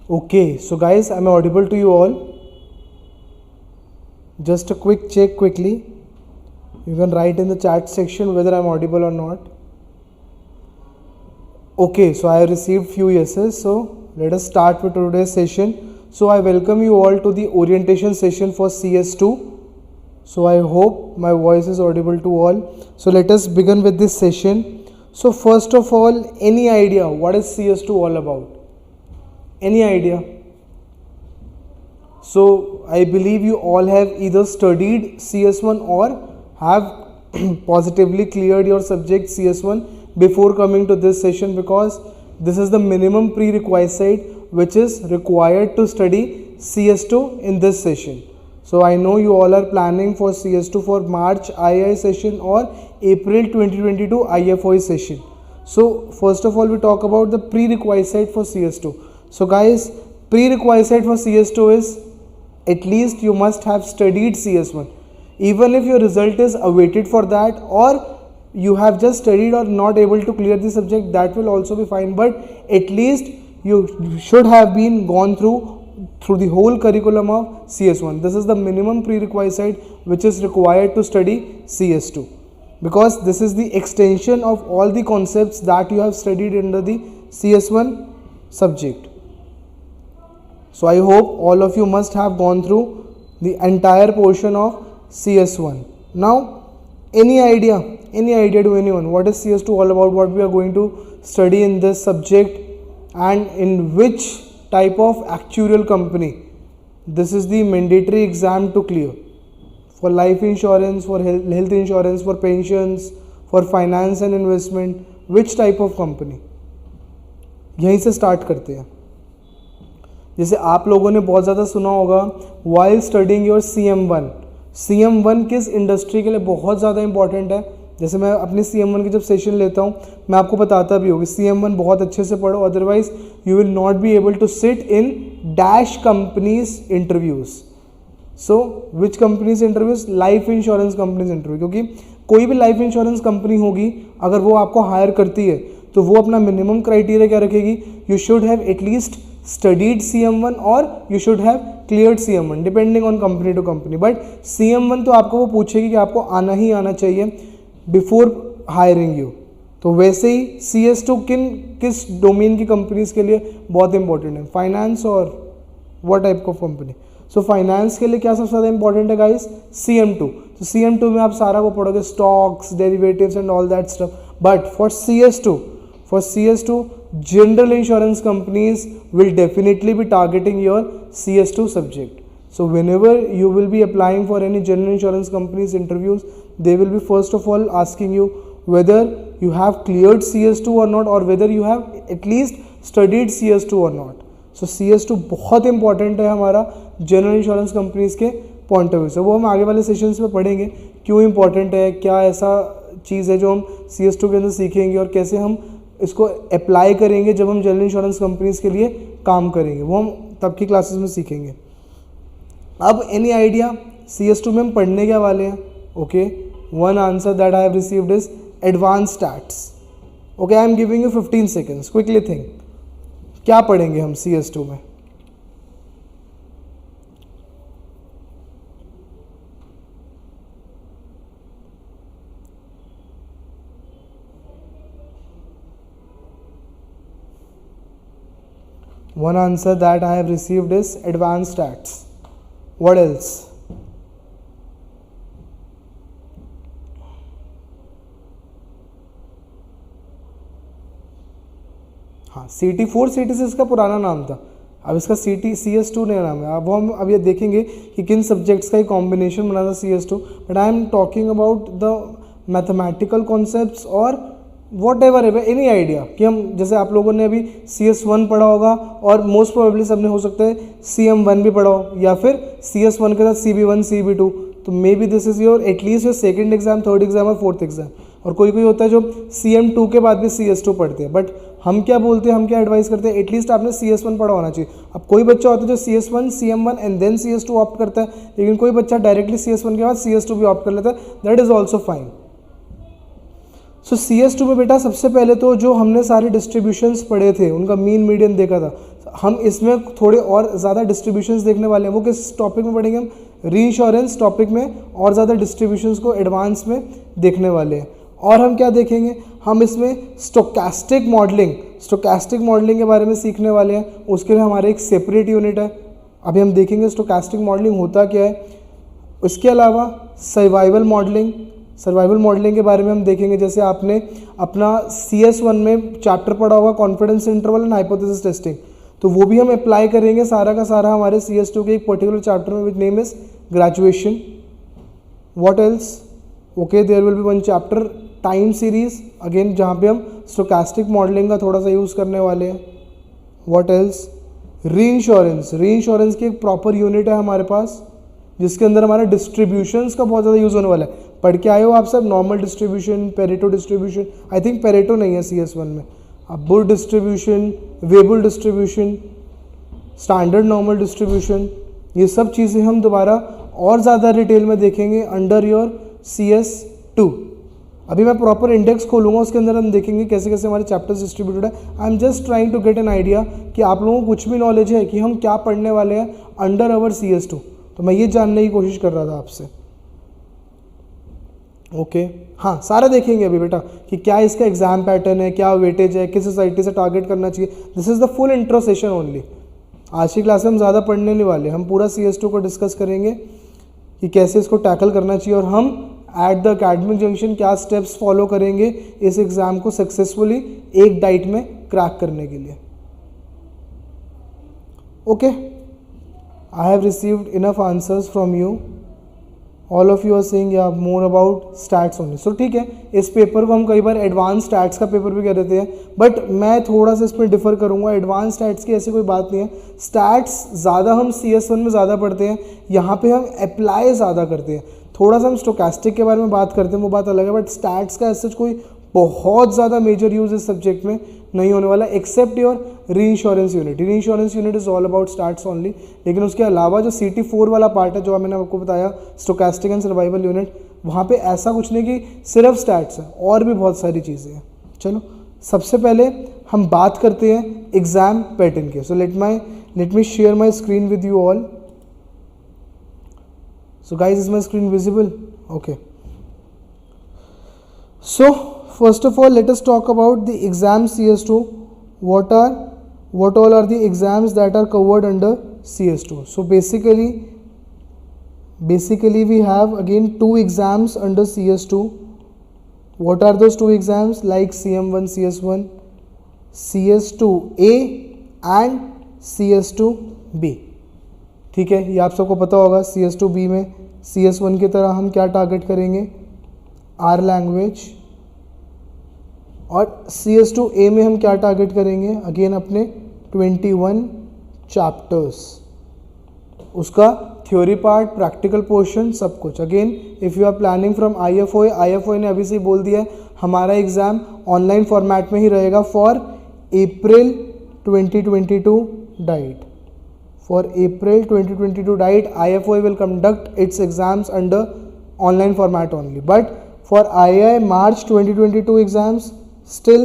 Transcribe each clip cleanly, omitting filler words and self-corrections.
Okay, so guys, I'm audible to you all. Just a quick check quickly. You can write in the chat section whether I'm audible or not. Okay, so I have received few yeses. So let us start with today's session. So I welcome you all to the orientation session for CS2. So I hope my voice is audible to all. So let us begin with this session. So first of all, any idea what is CS2 all about? Any idea? So I believe you all have either studied CS1 or have positively cleared your subject CS1 before coming to this session, because this is the minimum prerequisite which is required to study CS2 in this session. So I know you all are planning for CS2 for March II session or April 2022 IFOI session. So first of all we talk about the prerequisite for CS2. So guys, prerequisite for CS2 is at least you must have studied CS1. Even if your result is awaited for that, or you have just studied or not able to clear the subject, that will also be fine, but at least you should have been gone through the whole curriculum of CS1. This is the minimum prerequisite which is required to study CS2, because this is the extension of all the concepts that you have studied under the CS1 subject. So I hope all of you must have gone through the entire portion of CS1. Now, any idea to anyone what is CS2 all about, what we are going to study in this subject, and in which type of actuarial company? This is the mandatory exam to clear for life insurance, for health insurance, for pensions, for finance and investment. Which type of company? यहीं से start करते हैं. जैसे आप लोगों ने बहुत ज़्यादा सुना होगा वाइल स्टडिंग योर CM1 किस इंडस्ट्री के लिए बहुत ज़्यादा इंपॉर्टेंट है. जैसे मैं अपने CM1 की जब सेशन लेता हूँ मैं आपको बताता भी हूँ कि CM1 बहुत अच्छे से पढ़ो, otherwise you will not be able to sit in dash companies interviews. So which companies interviews? Life insurance companies interview. क्योंकि कोई भी लाइफ इंश्योरेंस कंपनी होगी, अगर वो आपको हायर करती है तो वो अपना मिनिमम क्राइटेरिया क्या रखेगी? You should have at least studied CM1 or you should have cleared CM1 depending on company to company. But CM1 तो आपको वो पूछेगी कि आपको आना ही आना चाहिए बिफोर हायरिंग यू. तो वैसे ही CS2 किस डोमेन की कंपनीज के लिए बहुत इंपॉर्टेंट है? फाइनेंस और what type of company? So finance के लिए क्या सबसे ज़्यादा इंपॉर्टेंट है गाइस? CM2. तो CM2 में आप सारा वो पढ़ोगे, stocks, derivatives and all that stuff. But for CS2 general insurance companies will definitely be targeting your CS2 subject. So whenever you will be applying for any general insurance companies interviews, they will be first of all asking you whether you have cleared CS2 or not, or whether you have at least studied CS2 or not. So CS2 बहुत important है हमारा general insurance companies के point of view से. वो हम आगे वाले sessions में पढ़ेंगे क्यों important है, क्या ऐसा चीज़ है जो हम CS2 के अंदर सीखेंगे और कैसे हम इसको अप्लाई करेंगे जब हम जनरल इंश्योरेंस कंपनीज के लिए काम करेंगे, वो हम तब की क्लासेस में सीखेंगे. अब एनी आइडिया CS2 में हम पढ़ने क्या वाले हैं? Okay, one answer that I have received is advance stats. Okay, I am giving you 15 seconds, quickly think. क्या पढ़ेंगे हम CS2 में? One answer that I have received is advanced stats. What else? हाँ, CT4 CT6 का पुराना नाम था, अब इसका CS2 नया नाम है. अब हम अब ये देखेंगे कि किन सब्जेक्ट्स का ही कॉम्बिनेशन बना था CS2. But I am talking about the mathematical concepts और वॉट एवर एनी आइडिया कि हम जैसे आप लोगों ने अभी CS1 पढ़ा होगा और मोस्ट प्रोबेबली सबने हो सकता है CM1 भी पढ़ा हो, या फिर CS1 के साथ CB1 CB2. तो may be this is your at least your second exam, third exam और फोर्थ एग्जाम. और कोई होता है जो CM2 के बाद भी CS2 पढ़ते हैं. बट हम क्या बोलते हैं, हम क्या एडवाइस करते हैं, एटलीस्ट आपने CS1 पढ़ा होना चाहिए. अब कोई बच्चा होता है जो CS1 CM1 and then CS2 opt करता है, लेकिन कोई बच्चा डायरेक्टली CS1 के बाद CS2 भी ऑप्ट कर लेता है. That is also fine. So CS2 में बेटा सबसे पहले तो जो हमने सारे डिस्ट्रीब्यूशंस पढ़े थे उनका मीन मीडियन देखा था. हम इसमें थोड़े और ज़्यादा डिस्ट्रीब्यूशंस देखने वाले हैं। वो किस टॉपिक में पढ़ेंगे हम? रीइंश्योरेंस टॉपिक में और ज़्यादा डिस्ट्रीब्यूशंस को एडवांस में देखने वाले हैं। और हम क्या देखेंगे? हम इसमें स्टोकैस्टिक मॉडलिंग के बारे में सीखने वाले हैं। उसके लिए हमारे एक सेपरेट यूनिट है, अभी हम देखेंगे स्टोकैस्टिक मॉडलिंग होता क्या है। उसके अलावा सर्वाइवल मॉडलिंग के बारे में हम देखेंगे। जैसे आपने अपना CS1 में चैप्टर पढ़ा होगा confidence interval and hypothesis testing, तो वो भी हम अप्लाई करेंगे सारा का सारा हमारे CS2 के एक पर्टिकुलर चैप्टर में, which name is graduation. What else? Okay, there will be one chapter time series again, जहाँ पे हम स्टोकैस्टिक मॉडलिंग का थोड़ा सा यूज़ करने वाले हैं। What else? रीइंश्योरेंस की एक प्रॉपर यूनिट है हमारे पास, जिसके अंदर हमारा डिस्ट्रीब्यूशंस का बहुत ज़्यादा यूज़ होने वाला है। पढ़ के आए हो आप सब, normal distribution, Pareto distribution, I think Pareto नहीं है CS1 में, अब bull distribution, Weibull distribution, standard normal distribution, ये सब चीज़ें हम दोबारा और ज़्यादा डिटेल में देखेंगे अंडर योर CS2। अभी मैं प्रॉपर इंडेक्स खोलूँगा, उसके अंदर हम देखेंगे कैसे कैसे हमारे चैप्टर्स डिस्ट्रीब्यूटेड है। I am just trying to get an idea कि आप लोगों को कुछ भी नॉलेज है कि हम क्या पढ़ने वाले हैं अंडर अवर CS2, तो मैं ये जानने की कोशिश कर रहा था आपसे। ओके, हाँ, सारा देखेंगे अभी बेटा कि क्या इसका एग्जाम पैटर्न है, क्या वेटेज है, किस सोसाइटी से टारगेट करना चाहिए। This is the full intro session only. आज की क्लास में हम ज़्यादा पढ़ने नहीं वाले, हम पूरा CS2 को डिस्कस करेंगे कि कैसे इसको टैकल करना चाहिए, और हम एट द एकेडमिक जंक्शन क्या स्टेप्स फॉलो करेंगे इस एग्ज़ाम को सक्सेसफुली एक डाइट में क्रैक करने के लिए। Okay, I have received enough answers from you. All of you are saying yeah more about stats only. So ठीक है, इस पेपर को हम कई बार एडवांस स्टैट्स का पेपर भी कह देते हैं, बट मैं थोड़ा सा इसमें डिफर करूँगा। एडवांस स्टैट्स की ऐसी कोई बात नहीं है। स्टैट्स ज़्यादा हम CS1 में ज़्यादा पढ़ते हैं, यहाँ पे हम अप्लाई ज़्यादा करते हैं। थोड़ा सा हम स्टोकैस्टिक के बारे में बात करते हैं, वो बात अलग है, बट स्टैट्स का ऐसा कोई बहुत ज़्यादा मेजर यूज इस सब्जेक्ट में नहीं होने वाला, except your reinsurance unit. Reinsurance unit is all about stats only. लेकिन उसके अलावा जो CT4 वाला पार्ट है, जो मैंने आपको बताया स्टोकैस्टिक एंड सर्वाइवल यूनिट, वहाँ पे ऐसा कुछ नहीं कि सिर्फ स्टैट्स है, और भी बहुत सारी चीज़ें हैं। चलो, सबसे पहले हम बात करते हैं एग्जाम पैटर्न के। सो let me share my screen with you all. So guys, is my screen visible? Okay. So first of all, let us talk about the exam CS2. What all are the exams that are covered under CS2? So basically we have again two exams under CS2. What are those two exams? Like CM1 CS1, CS2A and CS2B. ठीक है, ये आप सबको पता होगा। CS2B में CS1 की तरह हम क्या टारगेट करेंगे? R language. और CS2A में हम क्या टारगेट करेंगे? अगेन अपने 21 चैप्टर्स, उसका थ्योरी पार्ट, प्रैक्टिकल पोर्शन, सब कुछ। Again if you are planning from IFOA ने अभी से ही बोल दिया है हमारा एग्ज़ाम ऑनलाइन फॉर्मेट में ही रहेगा for April 2022 diet. For April 2022 diet, IFOA will conduct its exams under online format only. But for II March 2022 exams, still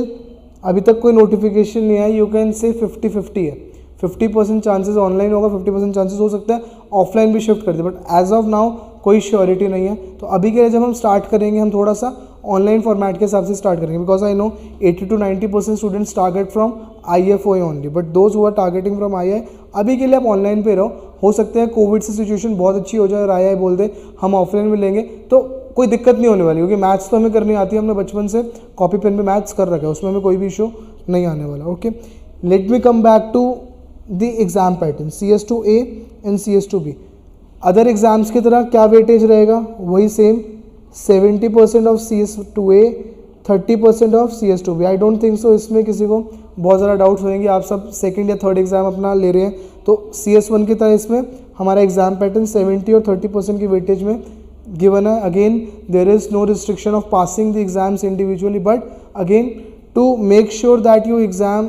अभी तक कोई नोटिफिकेशन नहीं है। यू कैन से 50-50 है, 50% चांसेस ऑनलाइन होगा, 50% चांसेस हो सकता है ऑफलाइन भी शिफ्ट कर दे, बट एज ऑफ नाउ कोई श्योरिटी नहीं है। तो अभी के लिए जब हम स्टार्ट करेंगे, हम थोड़ा सा ऑनलाइन फॉर्मेट के हिसाब से स्टार्ट करेंगे, because I know 80 to 90% students target from IFOA only, but those who are targeting from II, अभी के लिए आप ऑनलाइन पे रहो। हो सकता है कोविड से सिचुएशन बहुत अच्छी हो जाए और II बोल दे हम ऑफलाइन में लेंगे, तो कोई दिक्कत नहीं होने वाली, क्योंकि मैथ्स तो हमें करनी आती है, हमने बचपन से कॉपी पेन पे मैथ्स कर रखा है, उसमें हमें कोई भी इशू नहीं आने वाला। Okay, let me come back to the exam pattern CS2A and CS2B। Other exams की तरह क्या वेटेज रहेगा? वही same, 70% of CS2A, 30% of CS2B। I don't think so इसमें किसी को बहुत ज़्यादा डाउट्स होंगे। आप सब सेकंड या थर्ड एग्जाम अपना ले रहे हैं, तो CS1 की तरह इसमें हमारा एग्जाम पैटर्न 70 और 30% की वेटेज में गिवन है। Again there is no restriction of passing the exams individually, but again to make sure that you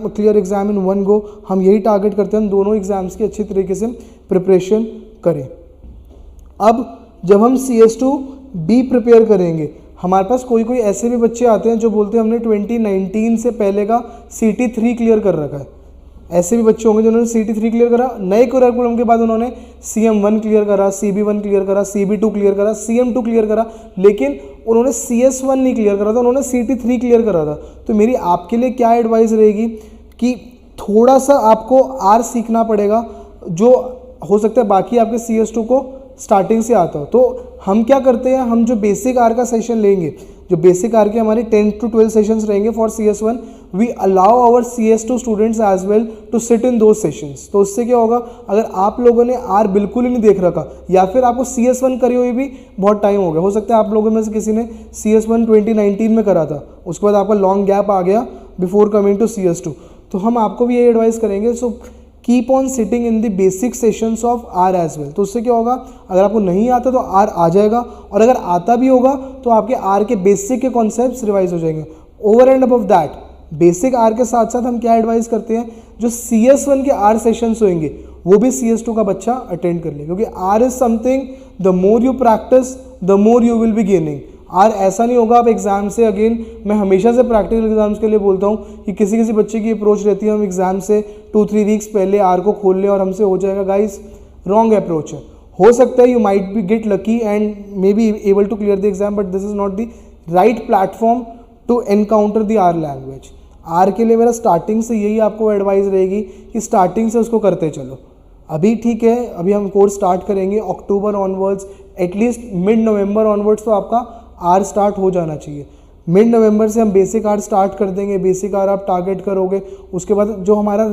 clear exam in one go, हम यही टारगेट करते हैं, हम दोनों एग्जाम्स की अच्छी तरीके से प्रिपरेशन करें। अब जब हम CS2B प्रिपेयर करेंगे, हमारे पास कोई ऐसे भी बच्चे आते हैं जो बोलते हैं हमने 2019 से पहले का CT3 क्लियर कर रखा है। ऐसे भी बच्चे होंगे जिन्होंने CT3 क्लियर करा, नए करिकुलम के बाद उन्होंने CM1 क्लियर करा, CB1 क्लियर करा, CB2 क्लियर करा, CM2 क्लियर करा, लेकिन उन्होंने CS1 नहीं क्लियर करा था, उन्होंने CT3 क्लियर करा था। तो मेरी आपके लिए क्या एडवाइस रहेगी कि थोड़ा सा आपको R सीखना पड़ेगा, जो हो सकता है बाकी आपके CS2 को स्टार्टिंग से आता हो। तो हम क्या करते हैं, हम जो बेसिक R का सेशन लेंगे, जो बेसिक R के हमारे 10 to 12 सेशंस रहेंगे for CS1, we allow our CS2 students as well to sit in दो सेशंस। तो उससे क्या होगा, अगर आप लोगों ने R बिल्कुल ही नहीं देख रखा या फिर आपको CS1 करी हुई भी बहुत टाइम हो गया, हो सकता है आप लोगों में से किसी ने CS1 2019 में करा था, उसके बाद आपका लॉन्ग गैप आ गया बिफोर कमिंग टू CS2, तो हम आपको भी ये एडवाइस करेंगे। So keep on sitting in the basic sessions of R as well. तो उससे क्या होगा, अगर आपको नहीं आता तो R आ जाएगा, और अगर आता भी होगा तो आपके R के बेसिक के कॉन्सेप्ट्स रिवाइज हो जाएंगे। Over and above that, basic R के साथ साथ हम क्या एडवाइस करते हैं, जो CS1 के R सेशंस होंगे वो भी CS2 का बच्चा अटेंड कर ले, क्योंकि R is something the more you practice the more you will be gaining. R ऐसा नहीं होगा आप एग्जाम से, अगेन मैं हमेशा से प्रैक्टिकल एग्जाम्स के लिए बोलता हूँ कि किसी किसी बच्चे की अप्रोच रहती है हम एग्जाम से 2-3 वीक्स पहले R को खोल लें और हमसे हो जाएगा। गाइस, रॉन्ग अप्रोच है। हो सकता है you might be get lucky and may be able to clear the exam, but this is not the right platform to encounter the R language. R के लिए मेरा स्टार्टिंग से यही आपको एडवाइस रहेगी कि स्टार्टिंग से उसको करते चलो। अभी ठीक है, अभी हम कोर्स स्टार्ट करेंगे October onwards, at least mid November onwards तो आपका R स्टार्ट हो जाना चाहिए। मिड नवंबर से हम बेसिक R स्टार्ट कर देंगे, बेसिक R आप टारगेट करोगे, उसके बाद जो हमारा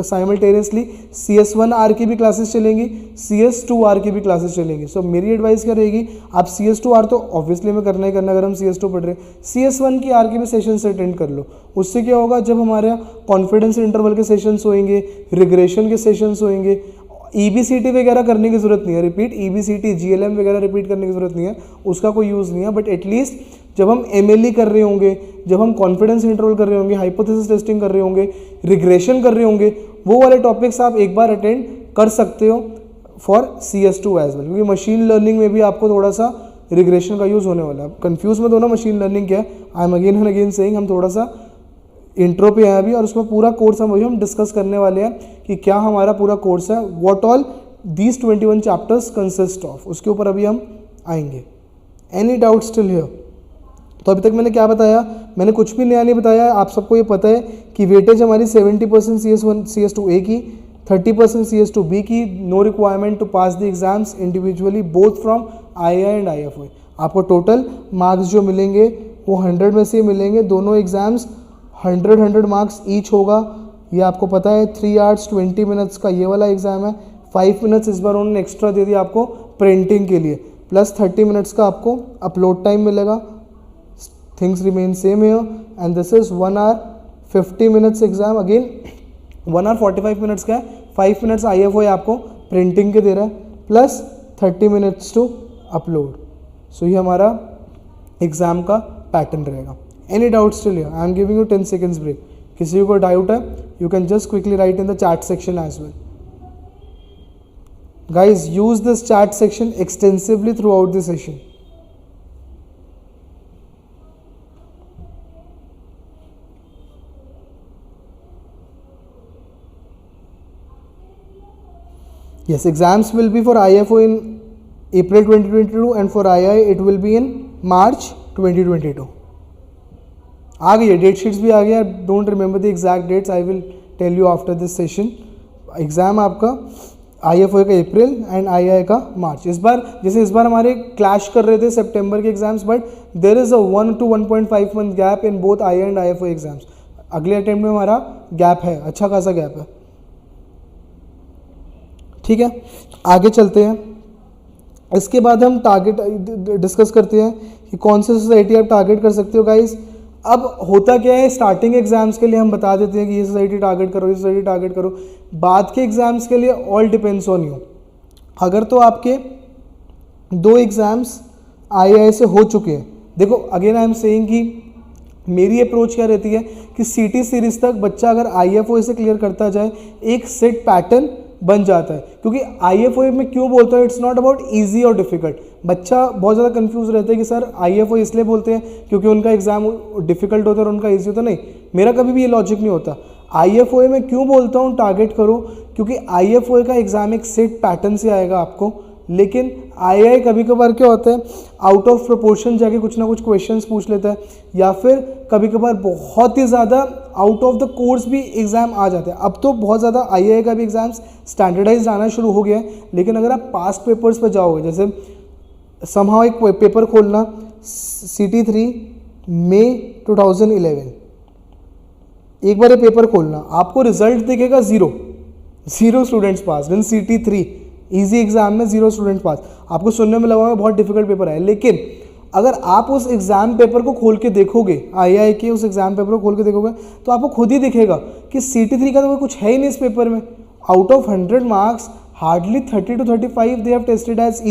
साइमल्टेनियसली CS1 R की भी क्लासेस चलेंगी, CS2 R की भी क्लासेस चलेंगी। सो मेरी एडवाइस क्या रहेगी, आप CS2 R तो ऑब्वियसली में करना ही करना अगर हम CS2 पढ़ रहे हैं, CS1 की R के भी सेशंस अटेंड कर लो। उससे क्या होगा, जब हमारे कॉन्फिडेंस इंटरवल के सेशंस होंगे, रिग्रेशन के सेशंस होंगे, EBCT वगैरह करने की जरूरत नहीं है, रिपीट EBCT GLM वगैरह रिपीट करने की जरूरत नहीं है, उसका कोई यूज़ नहीं है। बट एटलीस्ट जब हम MLE कर रहे होंगे, जब हम कॉन्फिडेंस इंटरवल कर रहे होंगे, हाइपोथेसिस टेस्टिंग कर रहे होंगे, रिग्रेशन कर रहे होंगे, वो वाले टॉपिक्स आप एक बार अटेंड कर सकते हो फॉर CS2 एज वेल, क्योंकि मशीन लर्निंग में भी आपको थोड़ा सा रिग्रेशन का यूज़ होने वाला है। कंफ्यूज मत होना मशीन लर्निंग क्या है, I M again and again saying, हम थोड़ा सा इंट्रो पे है अभी, और उसमें पूरा कोर्स हम डिस्कस करने वाले हैं कि क्या हमारा पूरा कोर्स है, what all these 21 chapters consist of, उसके ऊपर अभी हम आएंगे। Any doubt still here? तो अभी तक मैंने क्या बताया, मैंने कुछ भी नया नहीं बताया। आप सबको ये पता है कि वेटेज हमारी 70% CS1 CS2A की, 30% CS2B की, no requirement to pass the exams individually both from III and IFOI। आपको टोटल मार्क्स जो मिलेंगे वो 100 में से मिलेंगे, दोनों एग्जाम्स 100 मार्क्स ईच होगा। ये आपको पता है 3 hours 20 minutes का ये वाला एग्जाम है, 5 minutes इस बार उन्होंने एक्स्ट्रा दे दिया आपको प्रिंटिंग के लिए, प्लस 30 minutes का आपको अपलोड टाइम मिलेगा। Things remain same here and this is 1 hour 50 minutes exam, again 1 hour 45 minutes का है, 5 minutes IFOI आपको प्रिंटिंग के दे रहा है, प्लस 30 minutes टू अपलोड। सो ये हमारा एग्जाम का पैटर्न रहेगा। Any doubt still here? I am giving you 10 seconds break. किसी को डाउट है, you can just quickly write in the chat section as well. Guys, use this chat section extensively throughout the session. Yes, exams will be for IFO in April 2022 and for II it will be in March 2022. आ गई है, date sheets भी आ गया। Don't remember the exact dates, I will tell you after this session. Exam आपका IFOI का अप्रैल and II का मार्च। इस बार हमारे क्लैश कर रहे थे सितंबर के exams, but there is a 1 to 1.5 month gap in both II and IFOI exams. अगले अटेम्प्ट में हमारा गैप है, अच्छा खासा गैप है। ठीक है, आगे चलते हैं। इसके बाद हम टारगेट डिस्कस करते हैं कि कौन सी सोसाइटी आप टारगेट कर सकते हो। गाइस, अब होता क्या है, स्टार्टिंग एग्जाम्स के लिए हम बता देते हैं कि ये सोसाइटी टारगेट करो, ये सोसाइटी टारगेट करो। बाद के एग्जाम्स के लिए ऑल डिपेंड्स ऑन यू। अगर तो आपके 2 एग्जाम्स II से हो चुके हैं, देखो अगेन आई एम सेइंग कि मेरी अप्रोच क्या रहती है कि CT सीरीज तक बच्चा अगर IFOI से क्लियर करता जाए, एक सेट पैटर्न बन जाता है। क्योंकि IFOI में क्यों बोलता है, इट्स नॉट अबाउट ईजी और डिफिकल्ट। बच्चा बहुत ज़्यादा कंफ्यूज रहता है कि सर IFOI इसलिए बोलते हैं क्योंकि उनका एग्जाम डिफिकल्ट होता है और उनका ईजी होता है। नहीं, मेरा कभी भी ये लॉजिक नहीं होता। IFOA में क्यों बोलता हूँ टारगेट करो, क्योंकि IFOA का एग्जाम एक सेट पैटर्न से आएगा आपको, लेकिन आई कभी कभार क्या होता है आउट ऑफ प्रोपोर्शन जाके कुछ ना कुछ क्वेश्चंस पूछ लेता है, या फिर कभी कभार बहुत ही ज़्यादा आउट ऑफ द कोर्स भी एग्ज़ाम आ जाते हैं। अब तो बहुत ज़्यादा आई का भी एग्ज़ाम्स स्टैंडर्डाइज आना शुरू हो गया है, लेकिन अगर आप पास्ट पेपर्स पर जाओगे, जैसे समहाउ एक पेपर खोलना CT3 मई 2011, एक बार ये पेपर खोलना, आपको रिजल्ट दिखेगा जीरो स्टूडेंट्स पास इन CT3 इजी एग्जाम में, 0 स्टूडेंट पास। आपको सुनने में लगा होगा बहुत डिफिकल्ट पेपर है, लेकिन अगर आप उस एग्जाम पेपर को खोल के देखोगे, आई के उस एग्जाम पेपर को खोल के देखोगे, तो आपको खुद ही दिखेगा कि CT3 का तो कुछ है ही नहीं इस पेपर में। Out of 100 marks hardly 30 to 35 they have tested as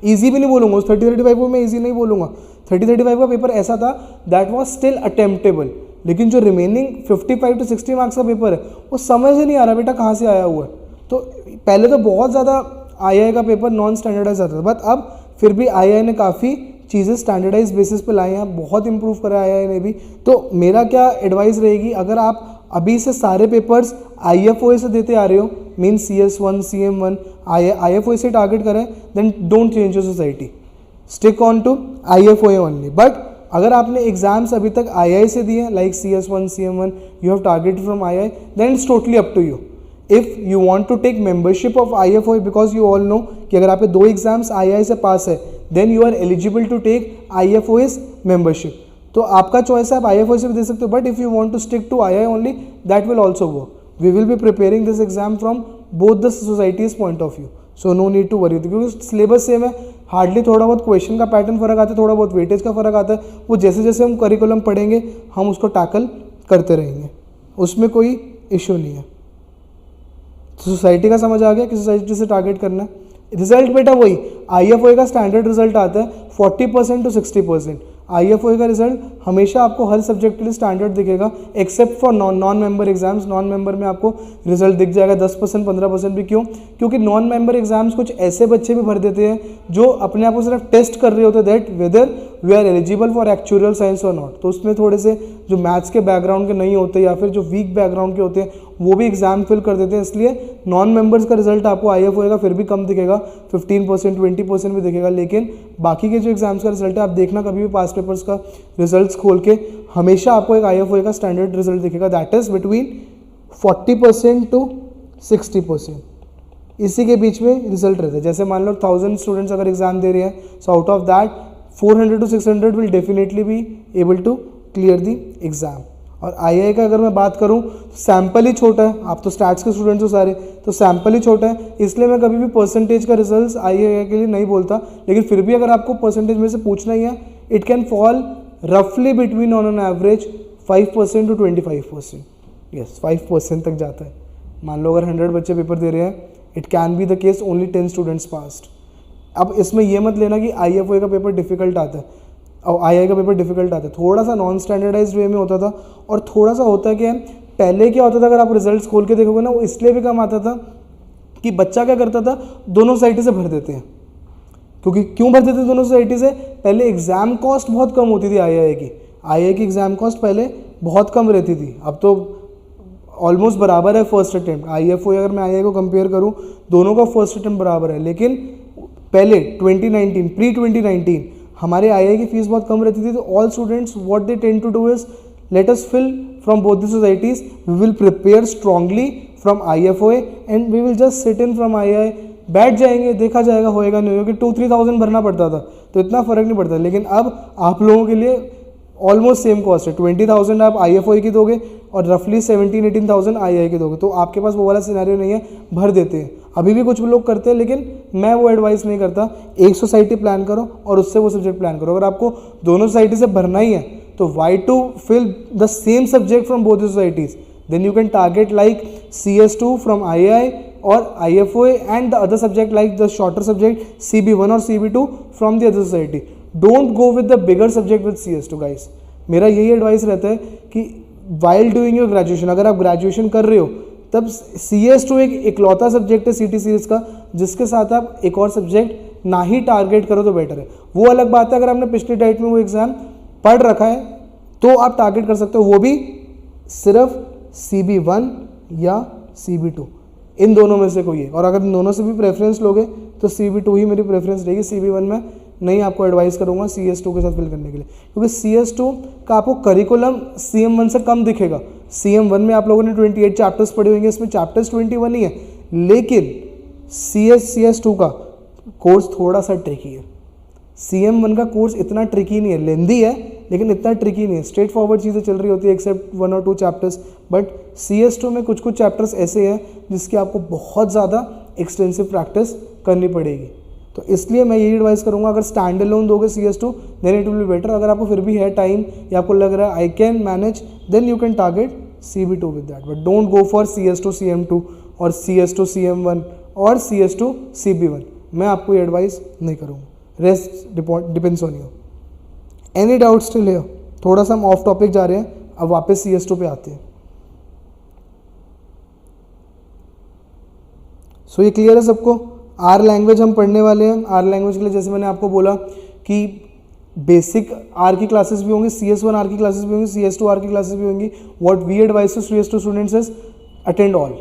easy भी नहीं बोलूँगा, उस 30-35 को मैं ईजी नहीं बोलूँगा। 30-35 का पेपर ऐसा था दैट वॉज स्टिल अटेम्प्टेबल, लेकिन जो रिमेनिंग 55 to 60 मार्क्स का पेपर है वो समझ ही नहीं आ रहा बेटा कहाँ से आया हुआ है। तो पहले तो बहुत ज़्यादा आई का पेपर नॉन स्टैंडर्डाइज आता था, बट अब फिर भी आई ने काफ़ी चीज़ें स्टैंडर्डाइज बेसिस पे लाई हैं, बहुत इंप्रूव करा आई ने भी। तो मेरा क्या एडवाइस रहेगी, अगर आप अभी से सारे पेपर्स IFOA से देते आ रहे हो, मीन CS1 CM1 IFOA से टारगेट करें, then don't change your society, stick on to IFOA only. But अगर आपने एग्जाम्स अभी तक आई से दिए like CS1 CM1 you have target from I, then it's totally up to you. If you want to take membership of IFOA, because you all know कि अगर आपके 2 exams I से पास है, then you are eligible to take IFOA's membership. तो आपका choice है, आप IFOA से भी दे सकते हो, but if you want to stick to I only, that will also work. We will be preparing this exam from both the societies point of view, so no need to worry, क्योंकि syllabus same है, hardly थोड़ा बहुत question का pattern फर्क आता है, थोड़ा बहुत वेटेज का फर्क आता है, वो जैसे जैसे हम करिकुलम पढ़ेंगे हम उसको टैकल करते रहेंगे, उसमें कोई इशू नहीं है। तो सोसाइटी का समझ आ गया कि सोसाइटी से टारगेट करना है। रिजल्ट बेटा वही IFOA का स्टैंडर्ड रिजल्ट आता है 40% to 60%। IFOA का रिजल्ट हमेशा आपको हर सब्जेक्ट के लिए स्टैंडर्ड दिखेगा, except for non member exams. Non member में आपको रिजल्ट दिख जाएगा 10% 15% भी। क्यों? क्योंकि नॉन मेंबर एग्जाम्स कुछ ऐसे बच्चे भी भर देते हैं जो अपने आप को सिर्फ टेस्ट कर रहे होते हैं that whether we are eligible for actual science और नॉट। तो उसमें थोड़े से जो मैथ्स के बैकग्राउंड के नहीं होते या फिर जो वीक बैकग्राउंड के होते हैं वो भी एग्जाम फिल कर देते हैं, इसलिए नॉन मेंबर्स का रिजल्ट आपको IFOA का फिर भी कम दिखेगा, 15% 20% भी दिखेगा। लेकिन बाकी के जो एग्जाम्स का रिजल्ट है आप देखना कभी भी पास पेपर्स का रिजल्ट्स खोल के, हमेशा आपको एक IFOA का स्टैंडर्ड रिजल्ट दिखेगा, दैट इज बिटवीन 40% to 60%, इसी के बीच में रिजल्ट रहता है। जैसे मान लो 1000 स्टूडेंट्स अगर एग्जाम दे रहे हैं, so out of that 400 to 600 will definitely be able to clear the exam. और आई का अगर मैं बात करूं तो सैम्पल ही छोटा है, आप तो स्टैट्स के स्टूडेंट्स हो सारे, तो सैम्पल ही छोटा है, इसलिए मैं कभी भी परसेंटेज का रिजल्ट आई के लिए नहीं बोलता। लेकिन फिर भी अगर आपको परसेंटेज में से पूछना ही है, इट कैन फॉल रफली between on an average 5% to 25%, yes 5% तक जाता है। मान लो अगर 100 बच्चे पेपर दे रहे हैं, it can be the case only 10 students passed. अब इसमें यह मत लेना कि IFOA का पेपर डिफिकल्ट आता है और आई का पेपर डिफिकल्ट आता है, थोड़ा सा नॉन स्टैंडर्डाइज्ड वे में होता था। और थोड़ा सा होता है कि पहले क्या होता था, अगर आप रिजल्ट्स खोल के देखोगे ना, वो इसलिए भी कम आता था कि बच्चा क्या करता था, दोनों सोसाइटी से भर देते हैं। क्योंकि क्यों भर देते थे दोनों सोसाइटी से? पहले एग्जाम कॉस्ट बहुत कम होती थी आई की एग्जाम कॉस्ट पहले बहुत कम रहती थी, अब तो ऑलमोस्ट बराबर है फर्स्ट अटेम्प्ट। IFOA अगर मैं आई को कंपेयर करूँ, दोनों का फर्स्ट अटेम्प्ट बराबर है। लेकिन पहले 2019 प्री 2019 हमारे आई की फीस बहुत कम रहती थी, तो all students what they tend to do is let us fill from both the societies, we will prepare strongly from IFOA and we will just sit in from I, बैठ जाएंगे, देखा जाएगा होएगा नहीं होगा। 2-3,000 भरना पड़ता था तो इतना फर्क नहीं पड़ता। लेकिन अब आप लोगों के लिए ऑलमोस्ट सेम कॉस्ट है, 20,000 आप IFOA की दोगे और रफली 17-18,000 आई की दोगे, तो आपके पास वो वाला सिनेरियो नहीं है, भर देते हैं। अभी भी कुछ लोग करते हैं, लेकिन मैं वो एडवाइस नहीं करता। एक सोसाइटी प्लान करो और उससे वो सब्जेक्ट प्लान करो। अगर आपको दोनों सोसाइटी से भरना ही है तो why to fill the same subject from both the societies, then you can target like CS2 from I और IFOA and the other subject like the shorter subject CB1 और CB2 from the other society. Don't go with the bigger subject with CS2 guys. मेरा यही advice रहता है कि while doing your graduation, अगर आप graduation कर रहे हो तब CS2 एक इकलौता सब्जेक्ट है CT सीरीज का जिसके साथ आप एक और सब्जेक्ट ना ही टारगेट करो तो बेटर है। वो अलग बात है अगर आपने पिछले डाइट में वो एग्जाम पढ़ रखा है तो आप टारगेट कर सकते हो, वो भी सिर्फ CB1 या CB2, इन दोनों में से कोई है। और अगर इन दोनों से भी प्रेफरेंस लोगे तो CB2 ही मेरी प्रेफरेंस रहेगी, CB1 में नहीं आपको एडवाइस करूंगा CS2 के साथ फिल करने के लिए, क्योंकि CS2 का आपको करिकुलम CM1 से कम दिखेगा। CM1 में आप लोगों ने 28 चैप्टर्स पढ़े होंगे, इसमें चैप्टर्स 21 ही है, लेकिन CS2 का कोर्स थोड़ा सा ट्रिकी है। CM1 का कोर्स इतना ट्रिकी नहीं है, लेंदी है लेकिन इतना ट्रिकी नहीं है, स्ट्रेट फॉरवर्ड चीज़ें चल रही होती है एक्सेप्ट 1 और 2 चैप्टर्स। बट CS2 में कुछ कुछ चैप्टर्स ऐसे हैं जिसकी आपको बहुत ज़्यादा एक्सटेंसिव प्रैक्टिस करनी पड़ेगी। तो इसलिए मैं यही एडवाइस करूंगा, अगर स्टैंड अलोन दोगे CS2 then it will be better. अगर आपको फिर भी है टाइम या आपको लग रहा है I can manage, then you can target CB2 with that, but don't go for CS2 CM2 और CS2 CM1 और CS2 CB1। मैं आपको ये एडवाइस नहीं करूँगा। Rest depends on you. Any doubt still है? थोड़ा सा हम ऑफ टॉपिक जा रहे हैं, अब वापस CS2 पे आते हैं। सो ये क्लियर है सबको? R लैंग्वेज हम पढ़ने वाले हैं। R लैंग्वेज के लिए जैसे मैंने आपको बोला कि बेसिक R की क्लासेस भी होंगी, CS1 R की क्लासेस भी होंगी, CS2 R की क्लासेस भी होंगी। What we advice to CS2 students is attend all.